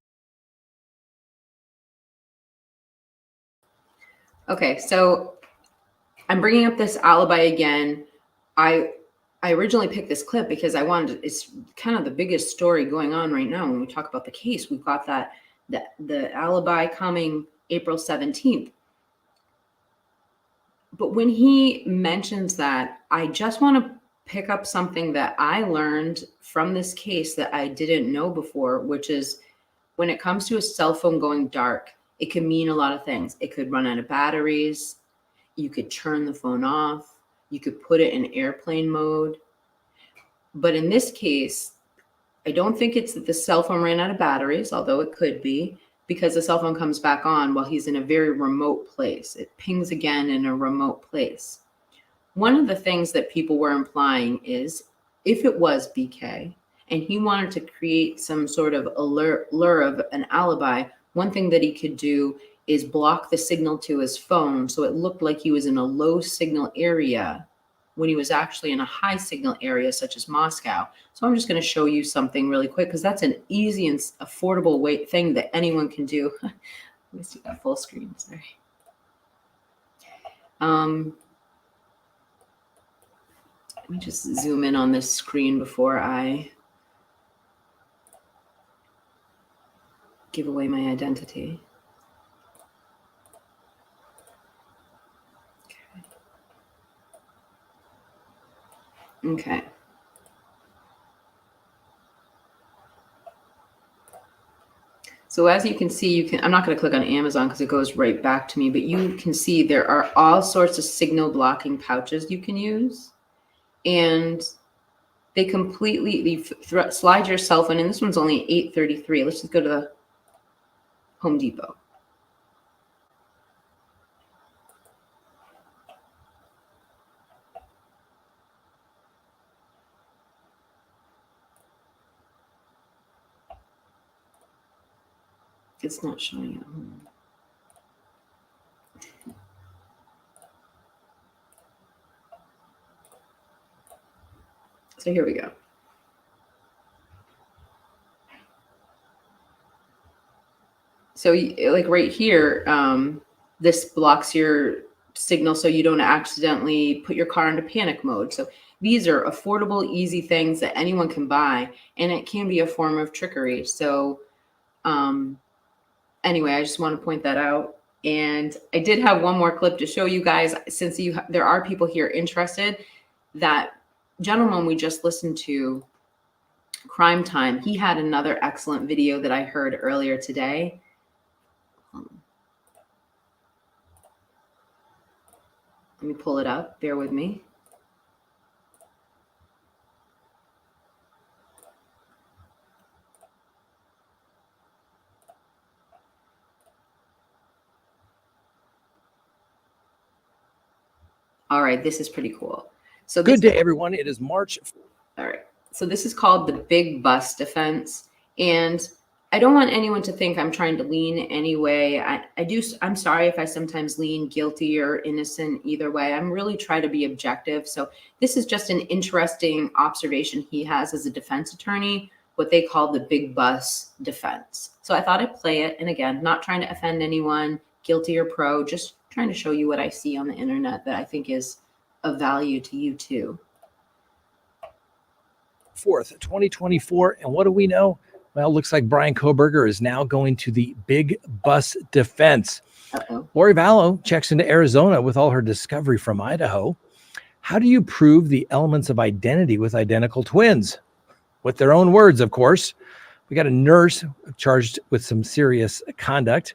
A: Okay, so I'm bringing up this alibi again. I originally picked this clip because it's kind of the biggest story going on right now when we talk about the case. We've got the alibi coming April 17th. But when he mentions that, I just want to pick up something that I learned from this case that I didn't know before, which is when it comes to a cell phone going dark, it can mean a lot of things. It could run out of batteries. You could turn the phone off. You could put it in airplane mode. But in this case, I don't think it's that the cell phone ran out of batteries, although it could be, because the cell phone comes back on while he's in a very remote place. It pings again in a remote place. One of the things that people were implying is if it was BK and he wanted to create some sort of lure of an alibi, one thing that he could do is block the signal to his phone so it looked like he was in a low signal area when he was actually in a high signal area such as Moscow. So I'm just going to show you something really quick because that's an easy and affordable thing that anyone can do. Let me see that full screen, sorry. Let me just zoom in on this screen before I give away my identity. Okay. So as you can see, I'm not going to click on Amazon because it goes right back to me, but you can see there are all sorts of signal blocking pouches you can use. And they completely slide your cell phone, and this one's only $8.33. Let's just go to the Home Depot. It's not showing up. So here we go. So like right here, this blocks your signal so you don't accidentally put your car into panic mode. So these are affordable, easy things that anyone can buy, and it can be a form of trickery. So anyway, I just want to point that out. And I did have one more clip to show you guys, since there are people here interested. That gentleman we just listened to, Crime Time, he had another excellent video that I heard earlier today. Let me pull it up. Bear with me. All right, this is pretty cool. So
C: Good day, everyone. It is March.
A: All right. So this is called the big bus defense. And I don't want anyone to think I'm trying to lean any way. I'm sorry if I sometimes lean guilty or innocent either way. I'm really trying to be objective. So this is just an interesting observation he has as a defense attorney, what they call the big bus defense. So I thought I'd play it. And again, not trying to offend anyone, guilty or pro, just trying to show you what I see on the internet that I think is of value to you too.
C: 4th, 2024. And what do we know? Well, it looks like Bryan Kohberger is now going to the big bus defense.
A: Uh-oh.
C: Lori Vallow checks into Arizona with all her discovery from Idaho. How do you prove the elements of identity with identical twins? With their own words, of course. We got a nurse charged with some serious conduct,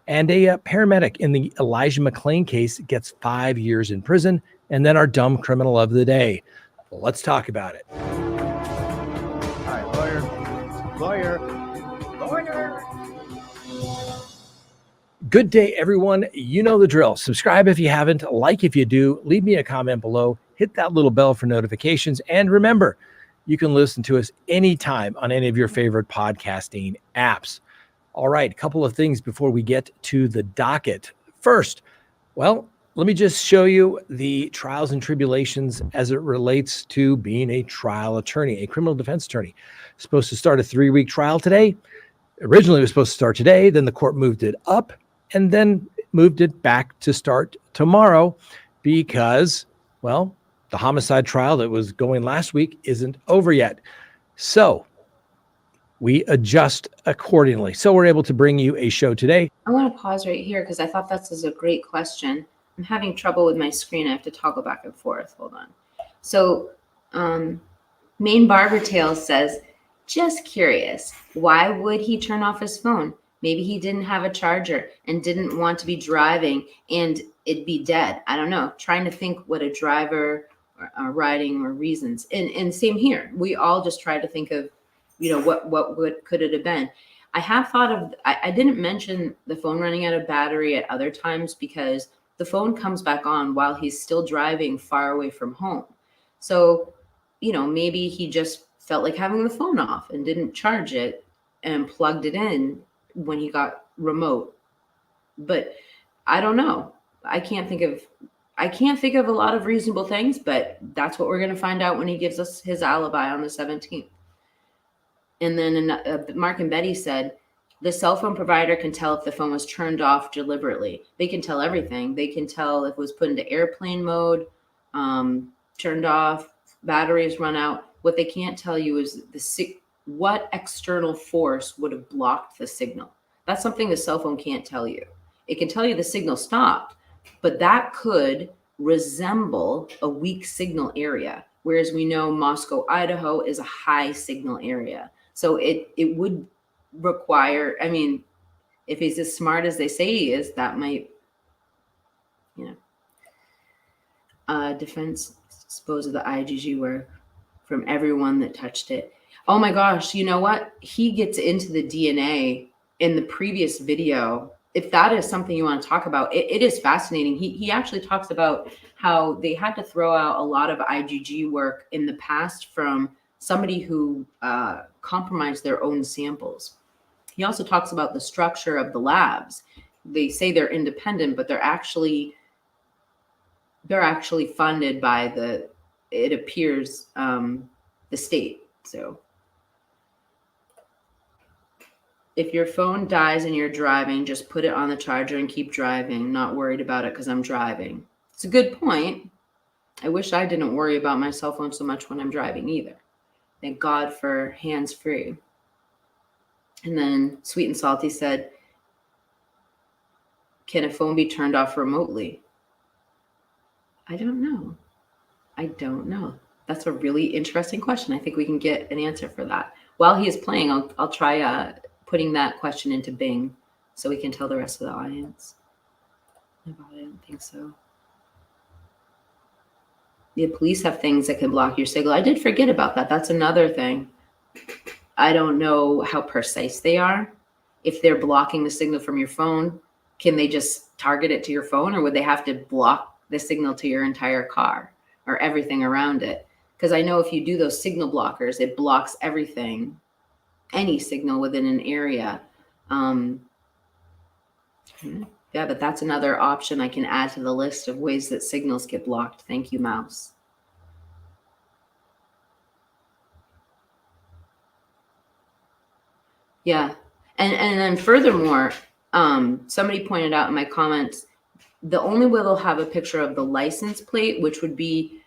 C: and a paramedic in the Elijah McClain case gets 5 years in prison, and then our dumb criminal of the day. Well, let's talk about it.
F: All right, lawyer.
C: Good day, everyone. You know the drill. Subscribe if you haven't, like if you do, leave me a comment below, hit that little bell for notifications, and remember, you can listen to us anytime on any of your favorite podcasting apps. All right, a couple of things before we get to the docket. First, well, let me just show you the trials and tribulations as it relates to being a trial attorney, a criminal defense attorney. Supposed to start a 3-week trial today. Originally, it was supposed to start today. Then the court moved it up and then moved it back to start tomorrow because, well, the homicide trial that was going last week isn't over yet. So we adjust accordingly. So we're able to bring you a show today.
A: I want to pause right here because I thought this was a great question. I'm having trouble with my screen. I have to toggle back and forth. Hold on. So Main Barber Tale says, just curious, why would he turn off his phone? Maybe he didn't have a charger and didn't want to be driving and it'd be dead. I don't know. Trying to think what a driver or riding or reasons. And same here. We all just try to think of, what could it have been? I have thought of, I didn't mention the phone running out of battery at other times because the phone comes back on while he's still driving far away from home. So, maybe he just felt like having the phone off and didn't charge it and plugged it in when he got remote. But I don't know. I can't think of a lot of reasonable things, but that's what we're going to find out when he gives us his alibi on the 17th. And then Mark and Betty said, the cell phone provider can tell if the phone was turned off deliberately. They can tell everything. They can tell if it was put into airplane mode, turned off, batteries run out. What they can't tell you is what external force would have blocked the signal. That's something the cell phone can't tell you. It can tell you the signal stopped, but that could resemble a weak signal area, whereas we know Moscow, Idaho is a high signal area. So it would require, if he's as smart as they say he is, that might, defense dispose of the IgG work from everyone that touched it. Oh my gosh, you know what? He gets into the DNA in the previous video. If that is something you want to talk about, it is fascinating. He actually talks about how they had to throw out a lot of IgG work in the past from somebody who compromised their own samples. He also talks about the structure of the labs. They say they're independent, but they're actually funded by it appears, the state. So if your phone dies and you're driving, just put it on the charger and keep driving. Not worried about it because I'm driving. It's a good point. I wish I didn't worry about my cell phone so much when I'm driving either. Thank God for hands-free. And then Sweet and Salty said, Can a phone be turned off remotely? I don't know. That's a really interesting question. I think we can get an answer for that. While he is playing, I'll try putting that question into Bing so we can tell the rest of the audience. I don't think so. The police have things that can block your signal. I did forget about that. That's another thing. I don't know how precise they are. If they're blocking the signal from your phone, can they just target it to your phone, or would they have to block the signal to your entire car or everything around it? Because I know if you do those signal blockers, it blocks everything, any signal within an area. Yeah, but that's another option I can add to the list of ways that signals get blocked. Thank you, Mouse. Yeah. And then furthermore, somebody pointed out in my comments, the only way they'll have a picture of the license plate, which would be,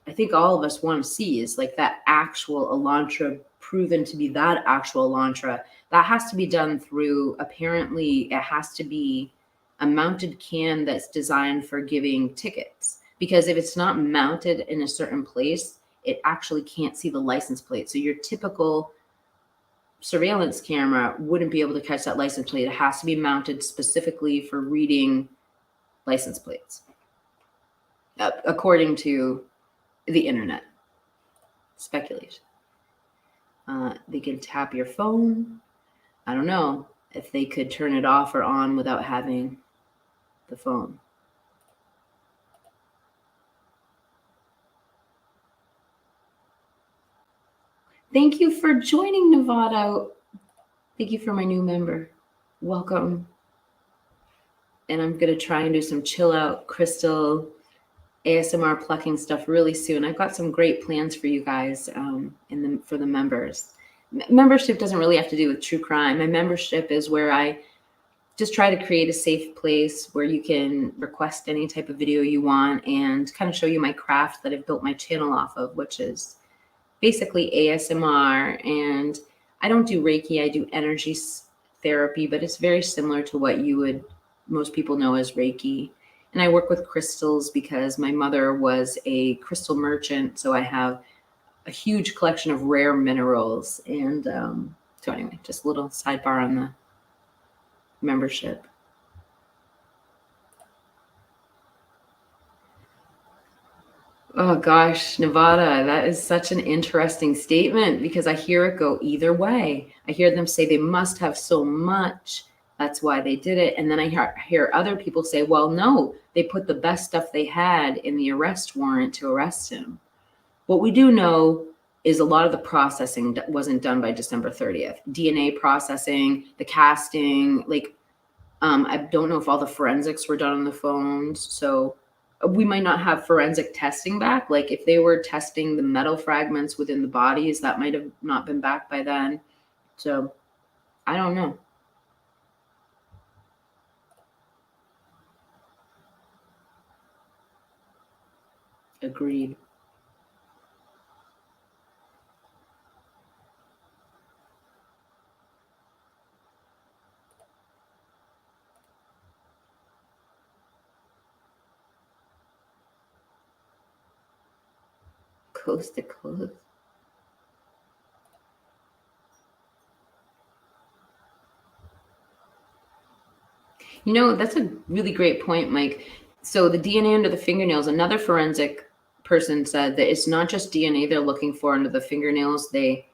A: I think all of us want to see, is like that actual Elantra proven to be that actual Elantra. That has to be done through, apparently it has to be a mounted can that's designed for giving tickets. Because if it's not mounted in a certain place, it actually can't see the license plate. So your typical surveillance camera wouldn't be able to catch that license plate. It has to be mounted specifically for reading license plates, according to the internet. Speculation. They can tap your phone. I don't know if they could turn it off or on without having the phone. Thank you for joining, Nevada. Thank you for my new member. Welcome. And I'm going to try and do some chill out crystal ASMR plucking stuff really soon. I've got some great plans for you guys for the members. Membership doesn't really have to do with true crime. My membership is where I just try to create a safe place where you can request any type of video you want and kind of show you my craft that I've built my channel off of, which is basically ASMR. And I don't do Reiki, I do energy therapy, but it's very similar to what most people know as Reiki. And I work with crystals because my mother was a crystal merchant. So I have a huge collection of rare minerals. And so anyway, just a little sidebar on the membership. Oh gosh, Nevada, that is such an interesting statement because I hear it go either way. I hear them say they must have so much, that's why they did it. And then I hear other people say, well, no, they put the best stuff they had in the arrest warrant to arrest him. What we do know is a lot of the processing wasn't done by December 30th. DNA processing, the casting, I don't know if all the forensics were done on the phones. So we might not have forensic testing back. Like if they were testing the metal fragments within the bodies, that might have not been back by then. So I don't know. Agreed. Coast to coast. You know, that's a really great point, Mike. So the DNA under the fingernails, another forensic person said that it's not just DNA they're looking for under the fingernails. They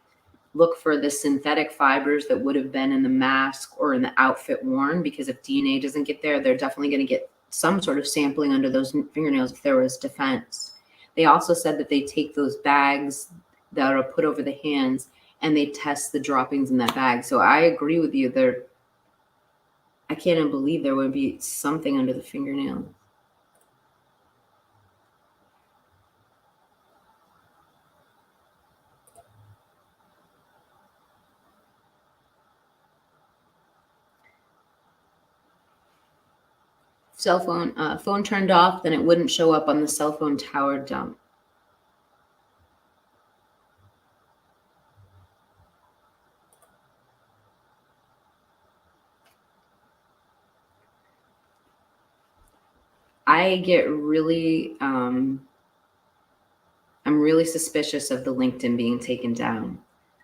A: look for the synthetic fibers that would have been in the mask or in the outfit worn, because if DNA doesn't get there, they're definitely going to get some sort of sampling under those fingernails if there was defense. They also said that they take those bags that are put over the hands and they test the droppings in that bag. So I agree with you. I can't even believe there would be something under the fingernail. Cell phone, phone turned off, then it wouldn't show up on the cell phone tower dump. I get really, I'm really suspicious of the LinkedIn being taken down.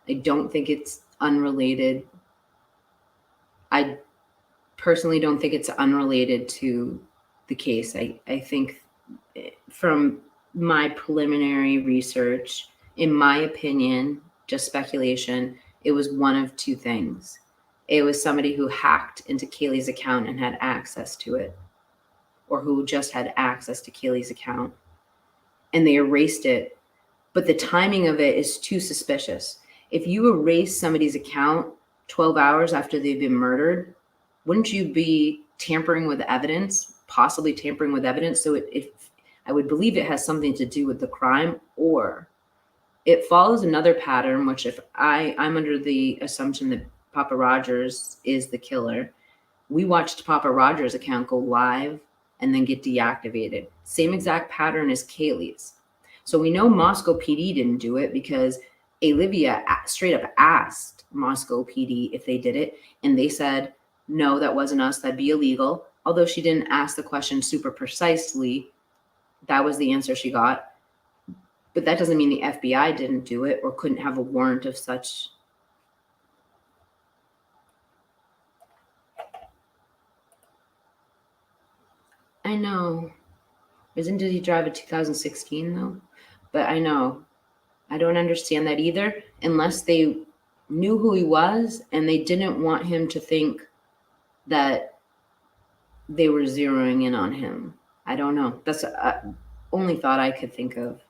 A: I don't think it's unrelated. I personally don't think it's unrelated to the case. I think from my preliminary research, in my opinion, just speculation, it was one of two things. It was somebody who hacked into Kaylee's account and had access to it, or who just had access to Kaylee's account, and they erased it. But the timing of it is too suspicious. If you erase somebody's account 12 hours after they've been murdered, wouldn't you be tampering with evidence, possibly tampering with evidence? So I would believe it has something to do with the crime, or it follows another pattern, which if I'm under the assumption that Papa Rogers is the killer. We watched Papa Rogers' account go live and then get deactivated. Same exact pattern as Kaylee's. So we know Moscow PD didn't do it because Olivia straight up asked Moscow PD if they did it, and they said, no, that wasn't us, that'd be illegal. Although she didn't ask the question super precisely, that was the answer she got. But that doesn't mean the FBI didn't do it or couldn't have a warrant of such. I know. Did he drive a 2016 though? But I know. I don't understand that either, unless they knew who he was and they didn't want him to think that they were zeroing in on him. I don't know. That's the only thought I could think of.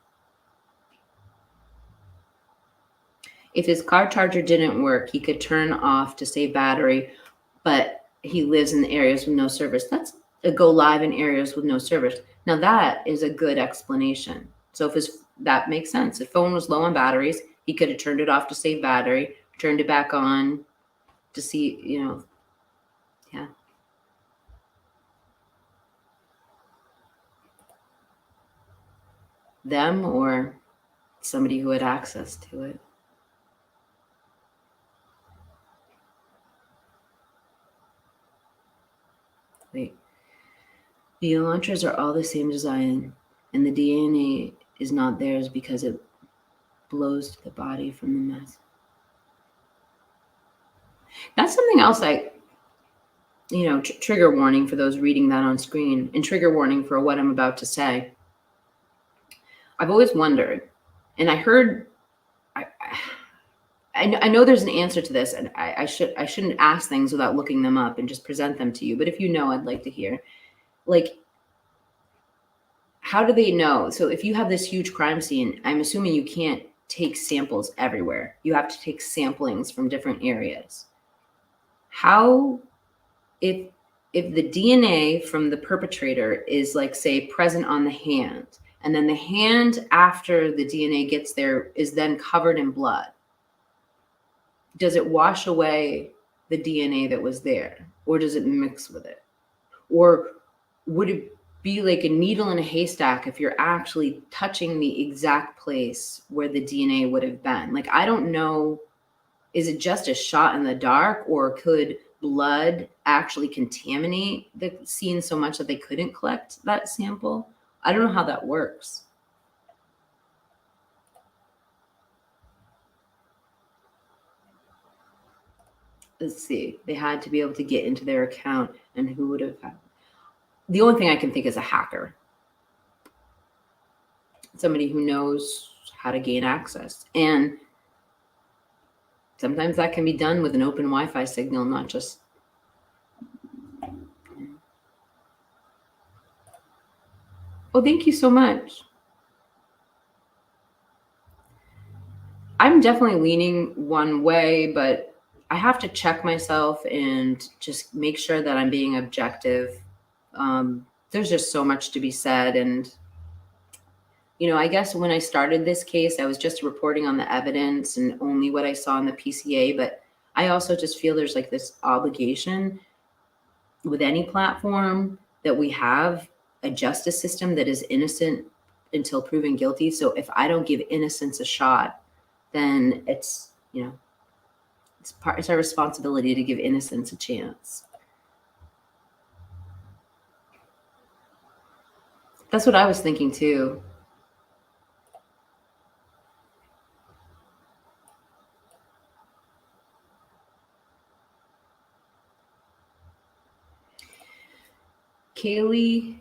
A: If his car charger didn't work, he could turn off to save battery, but he lives in areas with no service. That's a go live in areas with no service. Now that is a good explanation. So if that makes sense. If phone was low on batteries, he could have turned it off to save battery, turned it back on to see, yeah. Them or somebody who had access to it. Wait. The elantras are all the same design, and the DNA is not theirs because it blows to the body from the mess. That's something else trigger warning for those reading that on screen, and trigger warning for what I'm about to say. I've always wondered, and I heard, I know there's an answer to this, and I shouldn't ask things without looking them up and just present them to you. But if you know, I'd like to hear. Like, how do they know? So if you have this huge crime scene, I'm assuming you can't take samples everywhere. You have to take samplings from different areas. How, if the DNA from the perpetrator is, like, say, present on the hand, and then the hand after the DNA gets there is then covered in blood, does it wash away the DNA that was there, or does it mix with it? Or would it be like a needle in a haystack if you're actually touching the exact place where the DNA would have been? Like, I don't know, is it just a shot in the dark, or could blood actually contaminate the scene so much that they couldn't collect that sample? I don't know how that works. Let's see. They had to be able to get into their account, and who would have had? The only thing I can think is a hacker. Somebody who knows how to gain access. And sometimes that can be done with an open Wi-Fi signal, not just. Oh, thank you so much. I'm definitely leaning one way, but I have to check myself and just make sure that I'm being objective. There's just so much to be said. And, I guess when I started this case, I was just reporting on the evidence and only what I saw in the PCA. But I also just feel there's like this obligation with any platform that we have a justice system that is innocent until proven guilty. So if I don't give innocence a shot, then it's our responsibility to give innocence a chance. That's what I was thinking too. Kaylee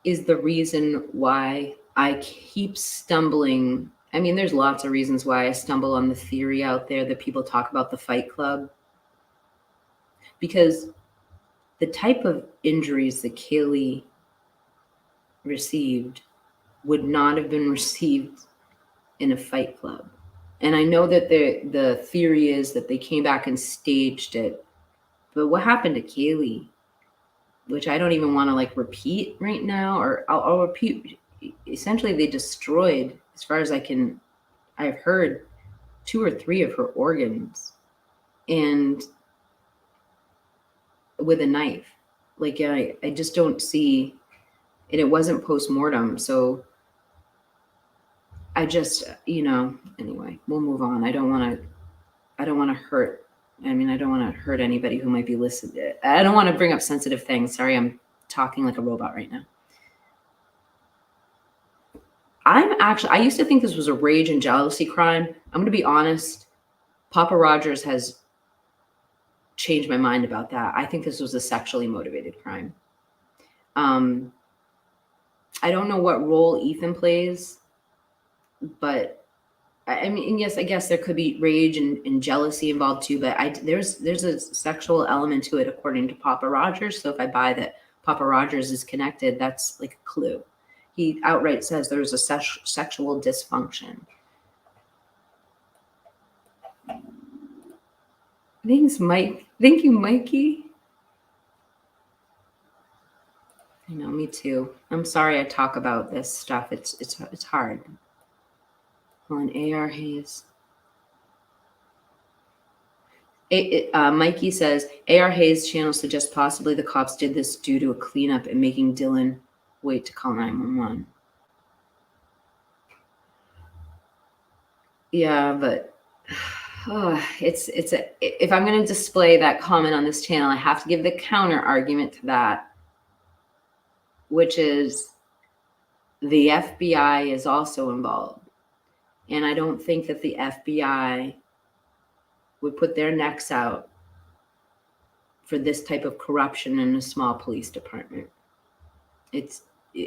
A: is the reason why I keep stumbling. I mean, there's lots of reasons why I stumble on the theory out there that people talk about the Fight Club. Because the type of injuries that Kaylee received would not have been received in a Fight Club. And I know that the theory is that they came back and staged it. But what happened to Kaylee, which I don't even want to like repeat right now, or I'll repeat. Essentially, they destroyed, as far as I've heard, 2 or 3 of her organs, and with a knife. Like I just don't see, and it wasn't post-mortem. So I just, anyway, we'll move on. I don't want to hurt. I mean, I don't want to hurt anybody who might be listening. I don't want to bring up sensitive things. Sorry, I'm talking like a robot right now. I used to think this was a rage and jealousy crime. I'm going to be honest. Papa Rogers has changed my mind about that. I think this was a sexually motivated crime. I don't know what role Ethan plays, but I mean, yes, I guess there could be rage and jealousy involved too, but there's a sexual element to it according to Papa Rogers. So if I buy that Papa Rogers is connected, that's like a clue. He outright says there's a sexual dysfunction. Thanks, Mike. Thank you, Mikey. I know, me too. I'm sorry I talk about this stuff. It's hard. On AR Hayes. Mikey says, AR Hayes' channel suggests possibly the cops did this due to a cleanup and making Dylan wait to call 911. Yeah, but if I'm going to display that comment on this channel, I have to give the counter argument to that, which is the FBI is also involved. And I don't think that the FBI would put their necks out for this type of corruption in a small police department.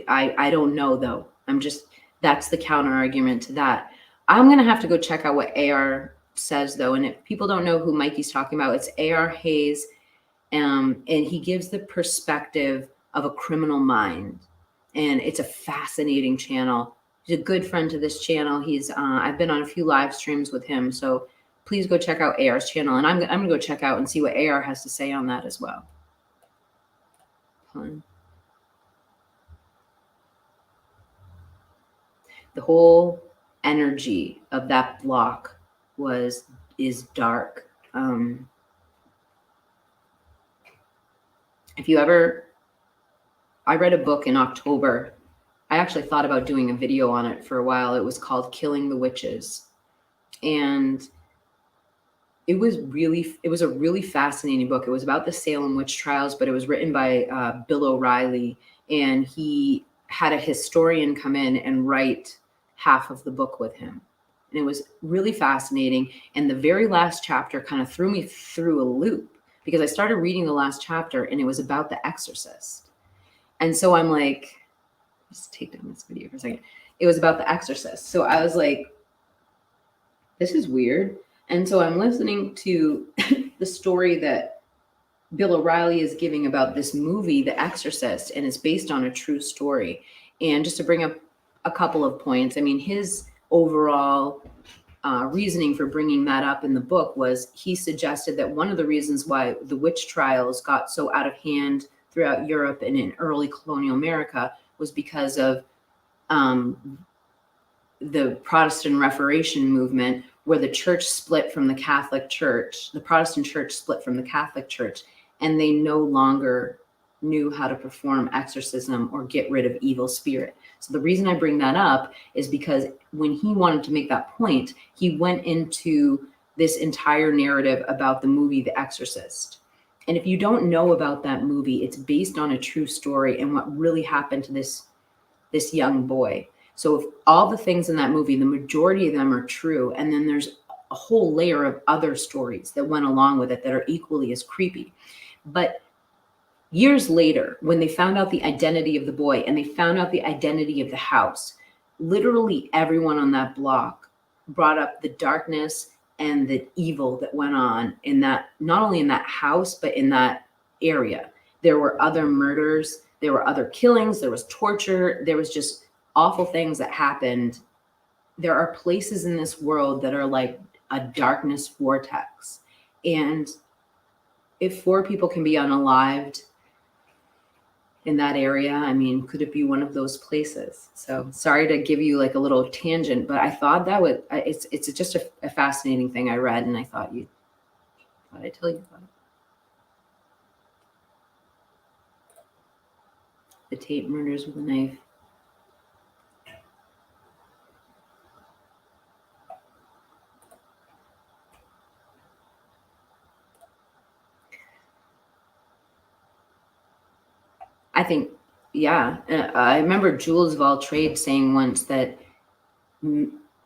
A: I don't know though. That's the counter argument to that. I'm going to have to go check out what AR says though. And if people don't know who Mikey's talking about, it's AR Hayes. And he gives the perspective of a criminal mind. And it's a fascinating channel. He's a good friend to this channel. I've been on a few live streams with him. So please go check out AR's channel. And I'm going to go check out and see what AR has to say on that as well. Fun. The whole energy of that block is dark. I read a book in October. I actually thought about doing a video on it for a while. It was called Killing the Witches. And it was a really fascinating book. It was about the Salem witch trials, but it was written by Bill O'Reilly. And he had a historian come in and write half of the book with him. And it was really fascinating. And the very last chapter kind of threw me through a loop because I started reading the last chapter and it was about The Exorcist. And so I'm like, let's take down this video for a second. It was about The Exorcist. So I was like, this is weird. And so I'm listening to the story that Bill O'Reilly is giving about this movie, The Exorcist, and it's based on a true story. And just to bring up a couple of points, I mean, his overall reasoning for bringing that up in the book was he suggested that one of the reasons why the witch trials got so out of hand throughout Europe and in early colonial America was because of the Protestant Reformation movement, where the church split from the Catholic Church, the Protestant church split from the Catholic Church, and they no longer knew how to perform exorcism or get rid of evil spirit. So the reason I bring that up is because when he wanted to make that point, he went into this entire narrative about the movie The Exorcist. And if you don't know about that movie, it's based on a true story and what really happened to this this young boy. So if all the things in that movie, the majority of them are true, and then there's a whole layer of other stories that went along with it that are equally as creepy. But years later, when they found out the identity of the boy and they found out the identity of the house, literally everyone on that block brought up the darkness and the evil that went on in that, not only in that house, but in that area. There were other murders, there were other killings, there was torture, there was just awful things that happened. There are places in this world that are like a darkness vortex. And if 4 people can be unalived in that area, I mean, could it be one of those places? So sorry to give you like a little tangent, but I thought that would, it's just a fascinating thing I read, and I thought I'd tell you about it. The Tate murders with a knife. I think, yeah. I remember Jules of all trades saying once that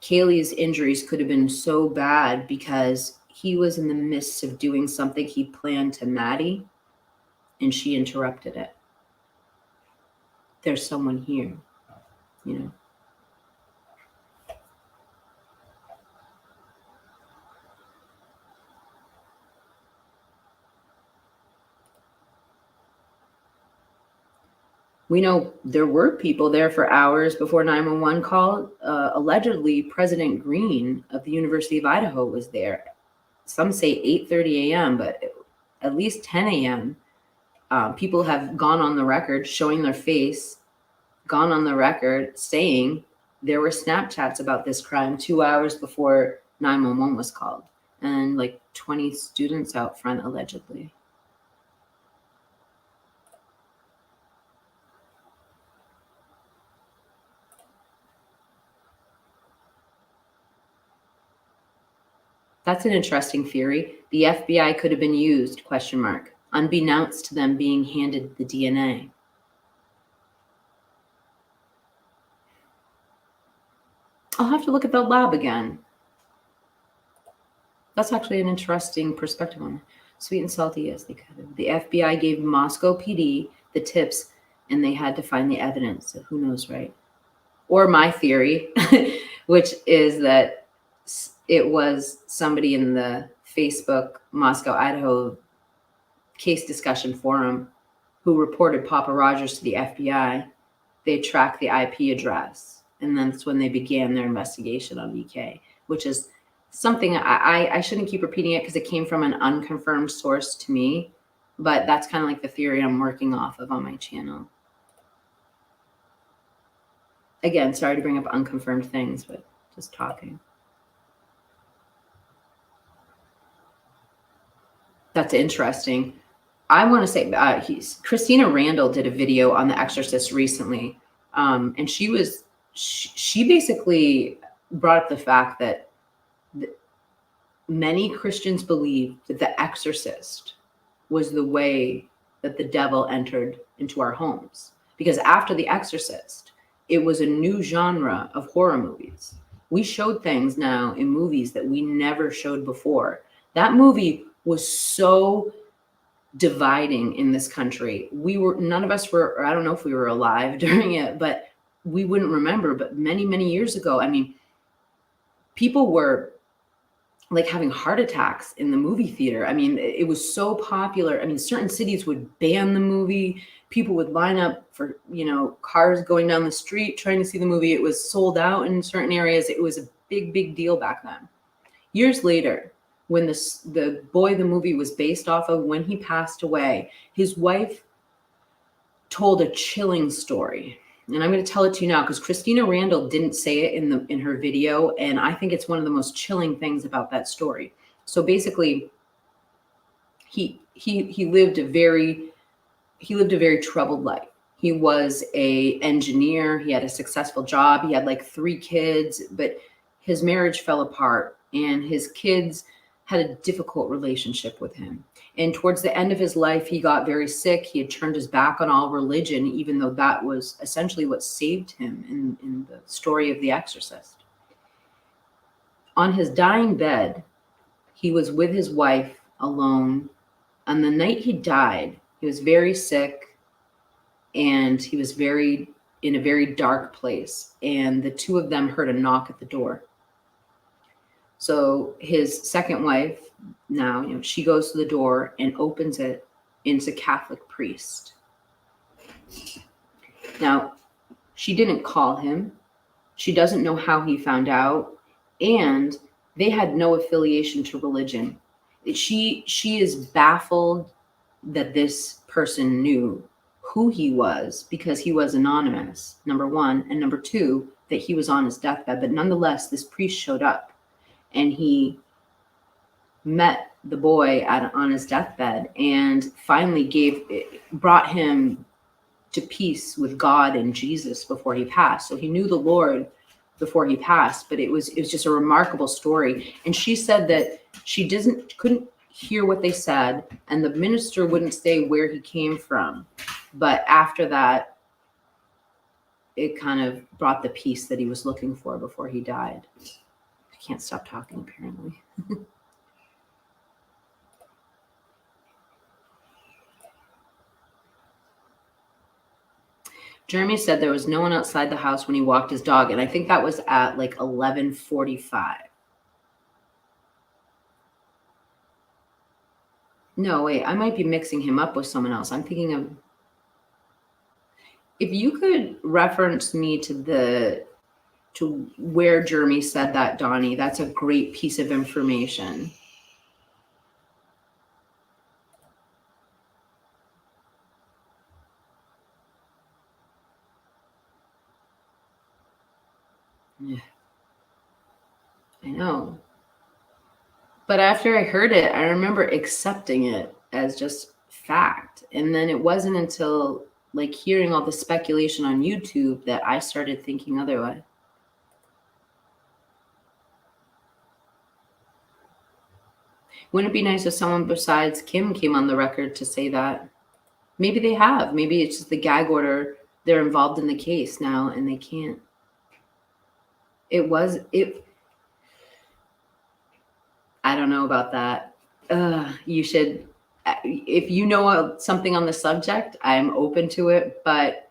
A: Kaylee's injuries could have been so bad because he was in the midst of doing something he planned to Maddie, and she interrupted it. There's someone here, you know. We know there were people there for hours before 911 called. Allegedly, President Green of the University of Idaho was there. Some say 8:30 a.m., but at least 10 a.m. People have gone on the record showing their face, gone on the record saying there were Snapchats about this crime 2 hours before 911 was called, and like 20 students out front allegedly. That's an interesting theory. The FBI could have been used, unbeknownst to them being handed the DNA. I'll have to look at the lab again. That's actually an interesting perspective on it. Sweet and salty, yes, they could have. The FBI gave Moscow PD the tips, and they had to find the evidence. So who knows, right? Or my theory, which is that it was somebody in the Facebook Moscow, Idaho case discussion forum who reported Papa Rogers to the FBI. They tracked the IP address, and then that's when they began their investigation on VK, which is something I shouldn't keep repeating it because it came from an unconfirmed source to me, but that's kind of like the theory I'm working off of on my channel. Again, sorry to bring up unconfirmed things, but just talking. That's interesting. I want to say Christina Randall did a video on The Exorcist recently, and she basically brought up the fact that many Christians believe that The Exorcist was the way that the devil entered into our homes, because after The Exorcist, it was a new genre of horror movies. We showed things now in movies that we never showed before. That movie was so dividing in this country. None of us were, or I don't know if we were alive during it, but we wouldn't remember. But many, many years ago, I mean, people were like having heart attacks in the movie theater. I mean, it was so popular. I mean, certain cities would ban the movie. People would line up for, cars going down the street trying to see the movie. It was sold out in certain areas. It was a big, big deal back then. Years later, when the boy the movie was based off of, when he passed away, his wife told a chilling story. And I'm going to tell it to you now because Christina Randall didn't say it in her video, and I think it's one of the most chilling things about that story. So basically, he lived a very troubled life. He was an engineer. He had a successful job. He had like 3 kids, but his marriage fell apart, and his kids had a difficult relationship with him. And towards the end of his life, he got very sick. He had turned his back on all religion, even though that was essentially what saved him in the story of The Exorcist. On his dying bed, he was with his wife alone. On the night he died, he was very sick and he was in a very dark place. And the two of them heard a knock at the door. So his second wife, now, she goes to the door and opens it, and it's a Catholic priest. Now, she didn't call him. She doesn't know how he found out, and they had no affiliation to religion. She is baffled that this person knew who he was because he was anonymous, number one, and number two, that he was on his deathbed. But nonetheless, this priest showed up and he met the boy on his deathbed and finally brought him to peace with God and Jesus before he passed. So he knew the Lord before he passed, but it was just a remarkable story. And she said that she couldn't hear what they said, and the minister wouldn't say where he came from. But after that, it kind of brought the peace that he was looking for before he died. I can't stop talking, apparently. Jeremy said there was no one outside the house when he walked his dog, and I think that was at like 11:45. No, wait, I might be mixing him up with someone else. I'm thinking of, if you could reference me to where Jeremy said that, Donnie, that's a great piece of information. Yeah, I know. But after I heard it, I remember accepting it as just fact. And then it wasn't until like hearing all the speculation on YouTube that I started thinking otherwise. Wouldn't it be nice if someone besides Kim came on the record to say that? Maybe they have. Maybe it's just the gag order. They're involved in the case now and they can't. I don't know about that. You should, if you know something on the subject, I'm open to it. But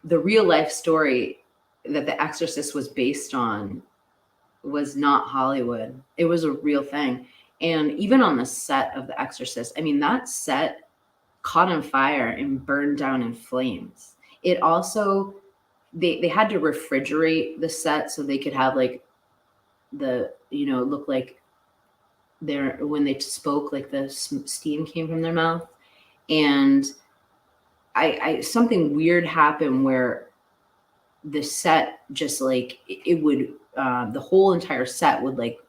A: the real life story that The Exorcist was based on was not Hollywood. It was a real thing. And even on the set of The Exorcist, I mean, that set caught on fire and burned down in flames. It also, they had to refrigerate the set so they could have like look like when they spoke, like the steam came from their mouth. And I something weird happened where the set just like it would the whole entire set would like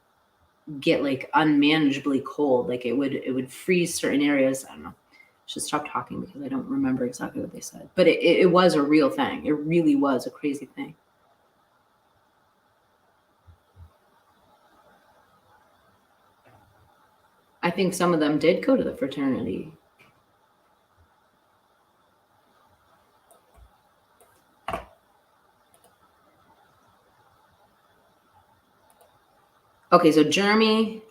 A: get like unmanageably cold. Like it would freeze certain areas. I don't know. I should stop talking because I don't remember exactly what they said. But it was a real thing. It really was a crazy thing. I think some of them did go to the fraternity. Okay, so Jeremy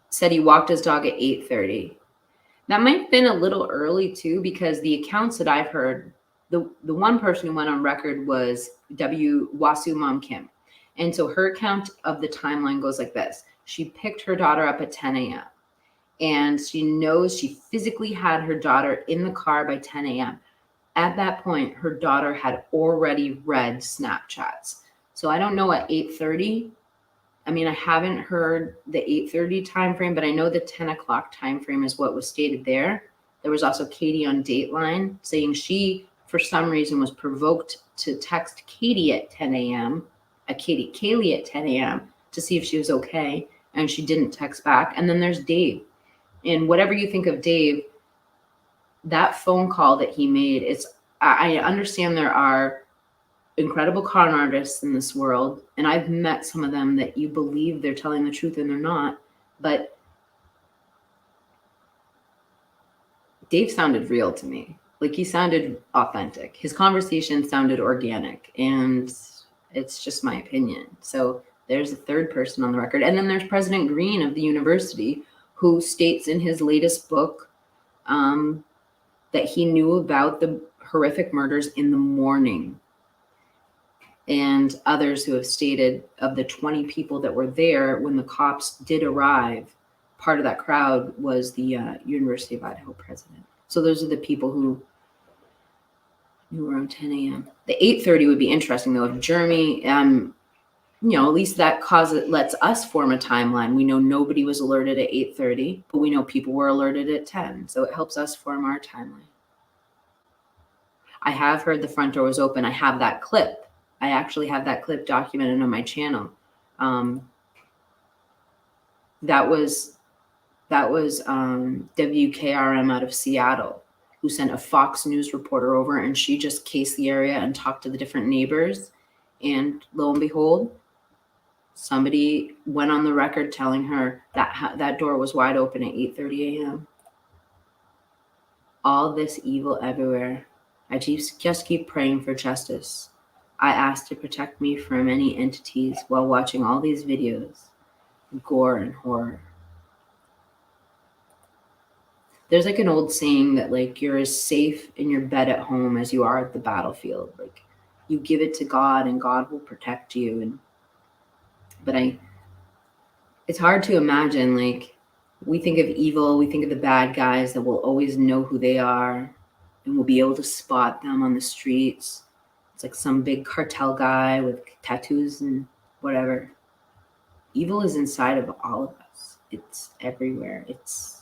A: said he walked his dog at 8:30. That might have been a little early too, because the accounts that I've heard, the one person who went on record was Wasu Mom Kim. And so her account of the timeline goes like this. She picked her daughter up at 10 a.m. And she knows she physically had her daughter in the car by 10 a.m. At that point, her daughter had already read Snapchats. So I don't know at 8:30. I mean, I haven't heard the 8:30 time frame, but I know the 10 o'clock time frame is what was stated there. There was also Katie on Dateline saying she, for some reason, was provoked to text Katie at 10 a.m., Kaylee at 10 a.m. to see if she was okay, and she didn't text back. And then there's Dave. And whatever you think of Dave, that phone call that he made, I understand there are incredible con artists in this world, and I've met some of them that you believe they're telling the truth and they're not. But Dave sounded real to me. Like, he sounded authentic. His conversation sounded organic, and it's just my opinion. So there's a third person on the record. And then there's President Green of the university, who states in his latest book that he knew about the horrific murders in the morning. And others who have stated of the 20 people that were there when the cops did arrive, part of that crowd was the University of Idaho president. So those are the people who knew around 10 a.m. The 8:30 would be interesting, though. If Jeremy, at least that lets us form a timeline. We know nobody was alerted at 8:30, but we know people were alerted at 10. So it helps us form our timeline. I have heard the front door was open. I have that clip. I actually have that clip documented on my channel. That was WKRM out of Seattle, who sent a Fox News reporter over, and she just cased the area and talked to the different neighbors. And lo and behold, somebody went on the record telling her that that door was wide open at 8:30 a.m. All this evil everywhere. I just keep praying for justice. I ask to protect me from any entities while watching all these videos of gore and horror. There's like an old saying that like you're as safe in your bed at home as you are at the battlefield. Like, you give it to God and God will protect you. But it's hard to imagine, like, we think of evil, we think of the bad guys that will always know who they are and we'll be able to spot them on the streets. It's like some big cartel guy with tattoos and whatever. Evil is inside of all of us. It's everywhere. It's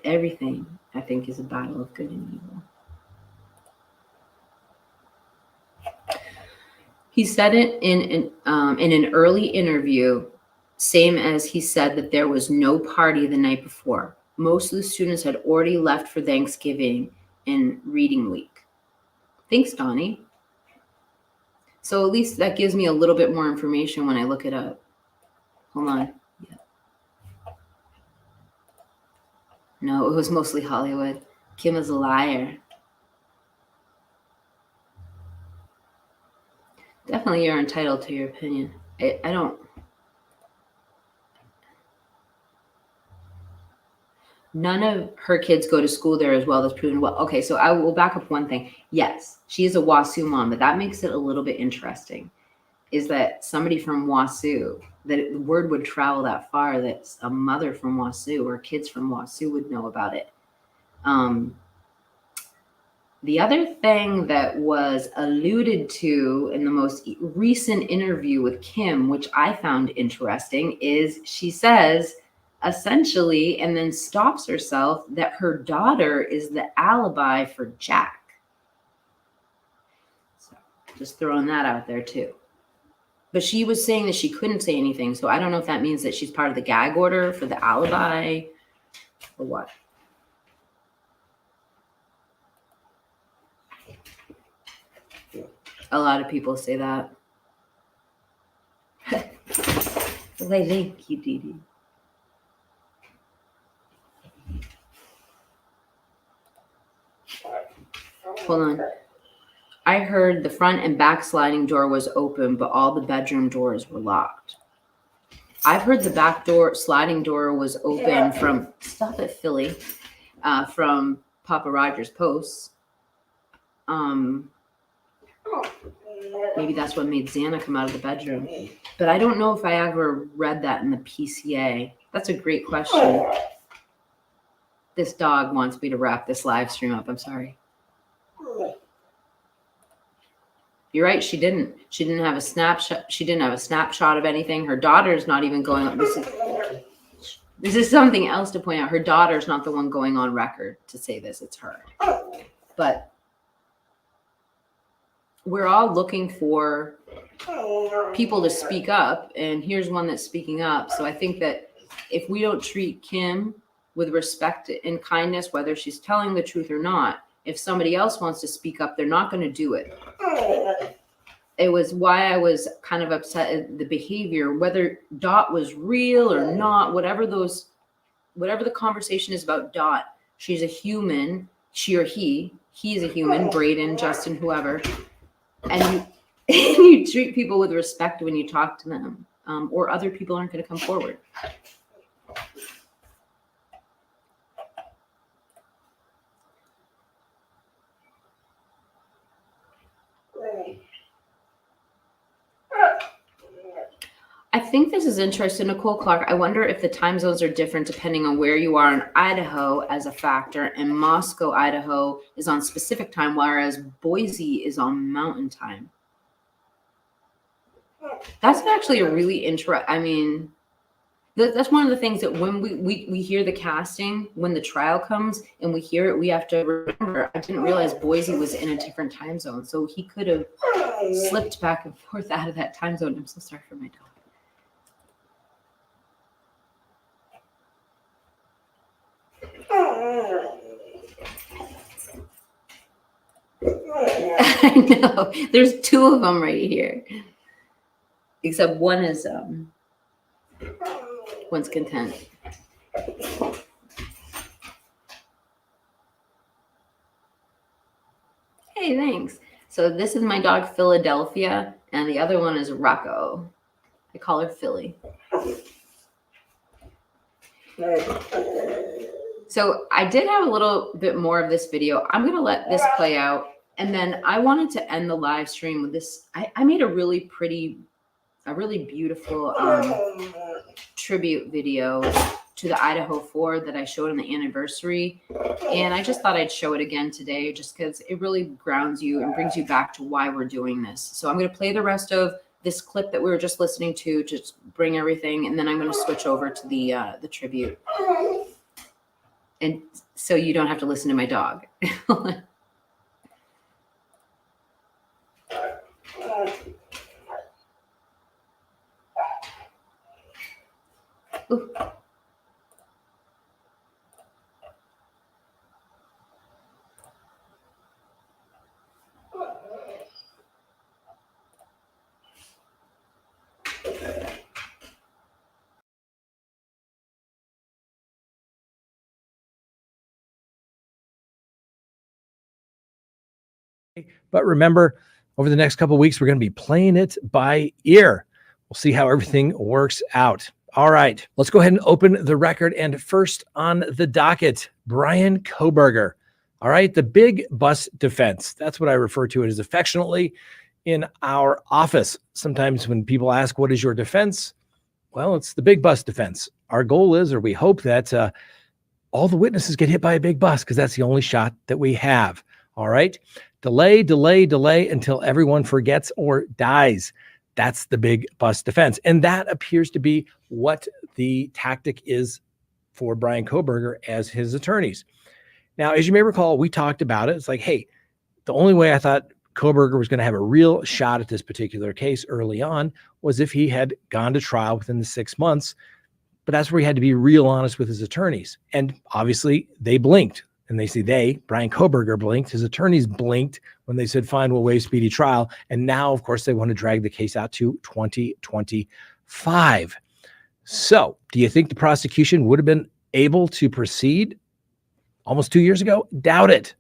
A: everything, I think, is a battle of good and evil. He said it in an early interview, same as he said that there was no party the night before. Most of the students had already left for Thanksgiving and reading week. Thanks, Donnie. So at least that gives me a little bit more information when I look it up. Hold on. Yeah. No, it was mostly Hollywood. Kim is a liar. Definitely, you're entitled to your opinion. I don't. None of her kids go to school there as well. That's proven well. Okay, so I will back up one thing. Yes, she is a WASU mom, but that makes it a little bit interesting. Is that somebody from WASU, that the word would travel that far, that a mother from WASU or kids from WASU would know about it. The other thing that was alluded to in the most recent interview with Kim, which I found interesting, is she says, essentially, and then stops herself, that her daughter is the alibi for Jack. So just throwing that out there too. But she was saying that she couldn't say anything. So I don't know if that means that she's part of the gag order for the alibi or what. A lot of people say that. Thank you, Dee Dee. Hold on. I heard the front and back sliding door was open, but all the bedroom doors were locked. I've heard the back door, sliding door was open from, stop it, Philly, from Papa Roger's posts. Maybe that's what made Xana come out of the bedroom. But I don't know if I ever read that in the PCA. That's a great question. This dog wants me to wrap this live stream up. I'm sorry. You're right. She didn't have a snapshot. She didn't have a snapshot of anything. Her daughter's not even going on. This is something else to point out. Her daughter's not the one going on record to say this. It's her. But we're all looking for people to speak up, and here's one that's speaking up. So I think that if we don't treat Kim with respect and kindness, whether she's telling the truth or not, if somebody else wants to speak up, they're not going to do it. It was why I was kind of upset at the behavior, whether Dot was real or not, whatever the conversation is about Dot, She's a human, she or he's a human, Braden, Justin, whoever. And you treat people with respect when you talk to them, or other people aren't going to come forward. I think this is interesting, Nicole Clark. I wonder if the time zones are different depending on where you are in Idaho as a factor, and Moscow, Idaho is on specific time, whereas Boise is on mountain time. That's actually a really I mean, that's one of the things that when we hear the casting, when the trial comes and we hear it, we have to remember, I didn't realize Boise was in a different time zone. So he could have slipped back and forth out of that time zone. I'm so sorry for my dog. I know. There's two of them right here. Except one is one's content. Hey, thanks. So this is my dog Philadelphia, and the other one is Rocco. I call her Philly. So I did have a little bit more of this video. I'm going to let this play out. And then I wanted to end the live stream with this. I made a really beautiful tribute video to the IDAHO4 that I showed on the anniversary. And I just thought I'd show it again today just because it really grounds you and brings you back to why we're doing this. So I'm going to play the rest of this clip that we were just listening to just bring everything. And then I'm going to switch over to the tribute. And so you don't have to listen to my dog. Ooh.
C: But remember, over the next couple of weeks, we're going to be playing it by ear. We'll see how everything works out. All right, let's go ahead and open the record. And first on the docket, Bryan Kohberger. All right, the big bus defense. That's what I refer to it as affectionately in our office. Sometimes when people ask, what is your defense? Well, it's the big bus defense. Our goal is, or we hope that all the witnesses get hit by a big bus because that's the only shot that we have. All right, delay until everyone forgets or dies. That's the big bus defense. And that appears to be what the tactic is for Bryan Kohberger as his attorneys. Now, as you may recall, we talked about it. It's like, hey, the only way I thought Kohberger was going to have a real shot at this particular case early on was if he had gone to trial within the 6 months. But that's where he had to be real honest with his attorneys. And obviously they blinked. And they say Bryan Kohberger blinked, his attorneys blinked when they said, fine, we'll waive speedy trial. And now, of course, they want to drag the case out to 2025. So do you think the prosecution would have been able to proceed almost 2 years ago? Doubt it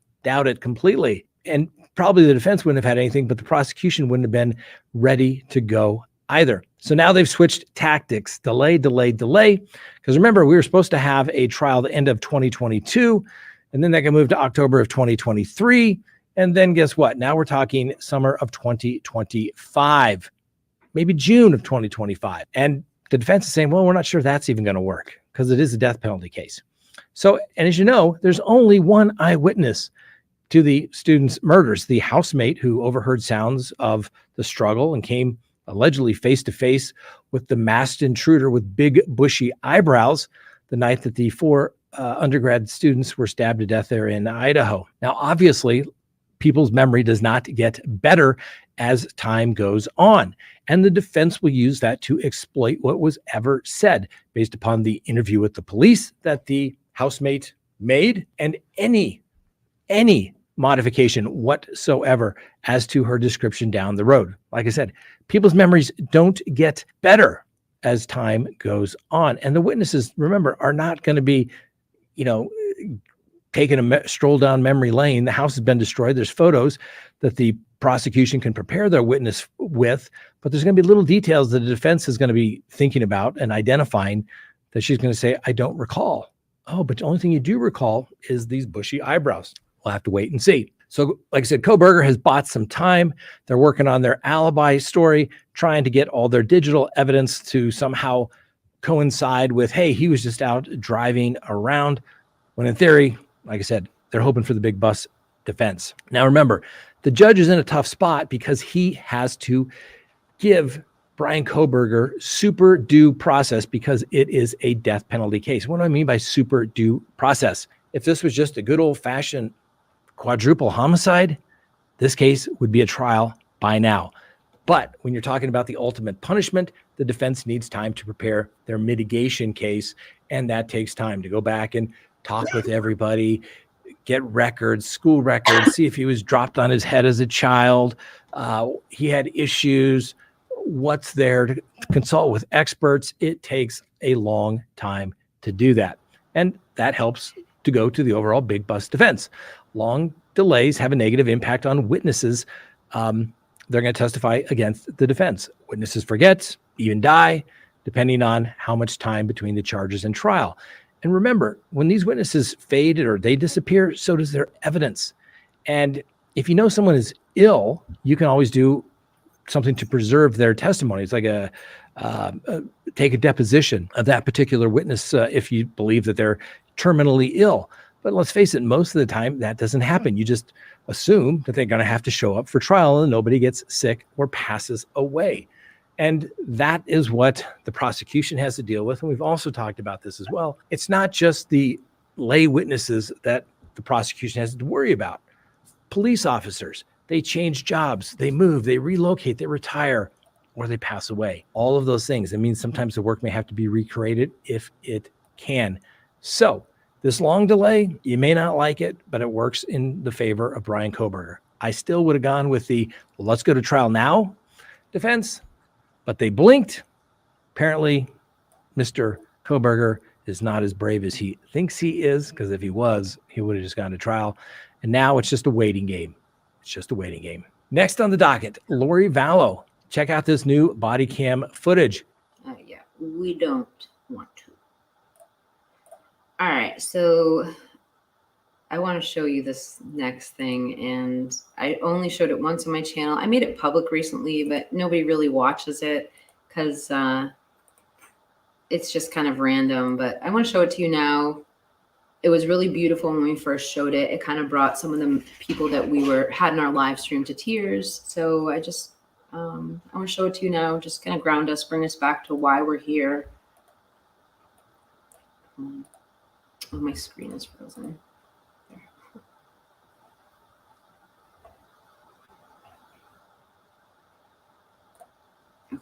C: completely. And probably the defense wouldn't have had anything, but the prosecution wouldn't have been ready to go either. So now they've switched tactics, delay. Because remember, we were supposed to have a trial the end of 2022. And then that can move to October of 2023. And then guess what? Now we're talking summer of 2025, maybe June of 2025. And the defense is saying, well, we're not sure that's even going to work because it is a death penalty case. So, and as you know, there's only one eyewitness to the students' murders, the housemate who overheard sounds of the struggle and came allegedly face to face with the masked intruder with big bushy eyebrows the night that the four undergrad students were stabbed to death there in Idaho. Now, obviously, people's memory does not get better as time goes on. And the defense will use that to exploit what was ever said based upon the interview with the police that the housemate made and any modification whatsoever as to her description down the road. Like I said, people's memories don't get better as time goes on. And the witnesses, remember, are not going to be taking a stroll down memory lane. The house has been destroyed. There's photos that the prosecution can prepare their witness with, but there's going to be little details that the defense is going to be thinking about and identifying that she's going to say, I don't recall. Oh, but the only thing you do recall is these bushy eyebrows. We'll have to wait and see. So like I said, Kohberger has bought some time. They're working on their alibi story, trying to get all their digital evidence to somehow coincide with, hey, he was just out driving around. When in theory, like I said, they're hoping for the big bus defense. Now, remember, the judge is in a tough spot because he has to give Bryan Kohberger super due process because it is a death penalty case. What do I mean by super due process? If this was just a good old-fashioned quadruple homicide, this case would be a trial by now. But when you're talking about the ultimate punishment, the defense needs time to prepare their mitigation case, and that takes time to go back and talk with everybody, get records, school records, see if he was dropped on his head as a child, he had issues, what's there, to consult with experts. It takes a long time to do that. And that helps to go to the overall big bus defense. Long delays have a negative impact on witnesses. They're going to testify against the defense. Witnesses forget, even die, depending on how much time between the charges and trial. And remember, when these witnesses fade or they disappear, so does their evidence. And if you know someone is ill, you can always do something to preserve their testimony. It's like take a deposition of that particular witness if you believe that they're terminally ill. But let's face it, most of the time that doesn't happen. You just assume that they're going to have to show up for trial and nobody gets sick or passes away. And that is what the prosecution has to deal with. And we've also talked about this as well. It's not just the lay witnesses that the prosecution has to worry about. Police officers, they change jobs, they move, they relocate, they retire, or they pass away. All of those things. It means sometimes the work may have to be recreated if it can. So this long delay, you may not like it, but it works in the favor of Bryan Kohberger. I still would have gone with the let's go to trial now defense, but they blinked. Apparently, Mr. Kohberger is not as brave as he thinks he is, because if he was, he would have just gone to trial. And now it's just a waiting game. It's just a waiting game. Next on the docket, Lori Vallow. Check out this new body cam footage.
A: Yeah, we don't want to. All right, so I want to show you this next thing, and I only showed it once on my channel. I made it public recently, but nobody really watches it because it's just kind of random, but I want to show it to you now. It was really beautiful when we first showed it. It kind of brought some of the people that we had in our live stream to tears. So I just, I want to show it to you now, just kind of ground us, bring us back to why we're here. Oh, my screen is frozen. There. Okay.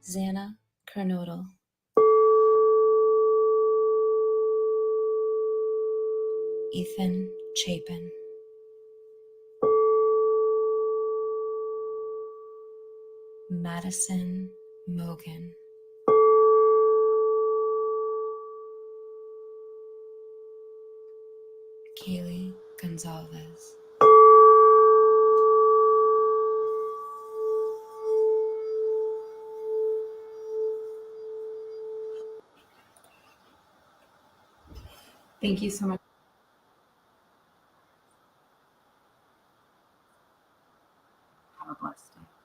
G: Xana Kernodle, Ethan Chapin, Madison Mogan, Kaylee Gonzalez,
A: Thank you so much. Have a blessed day.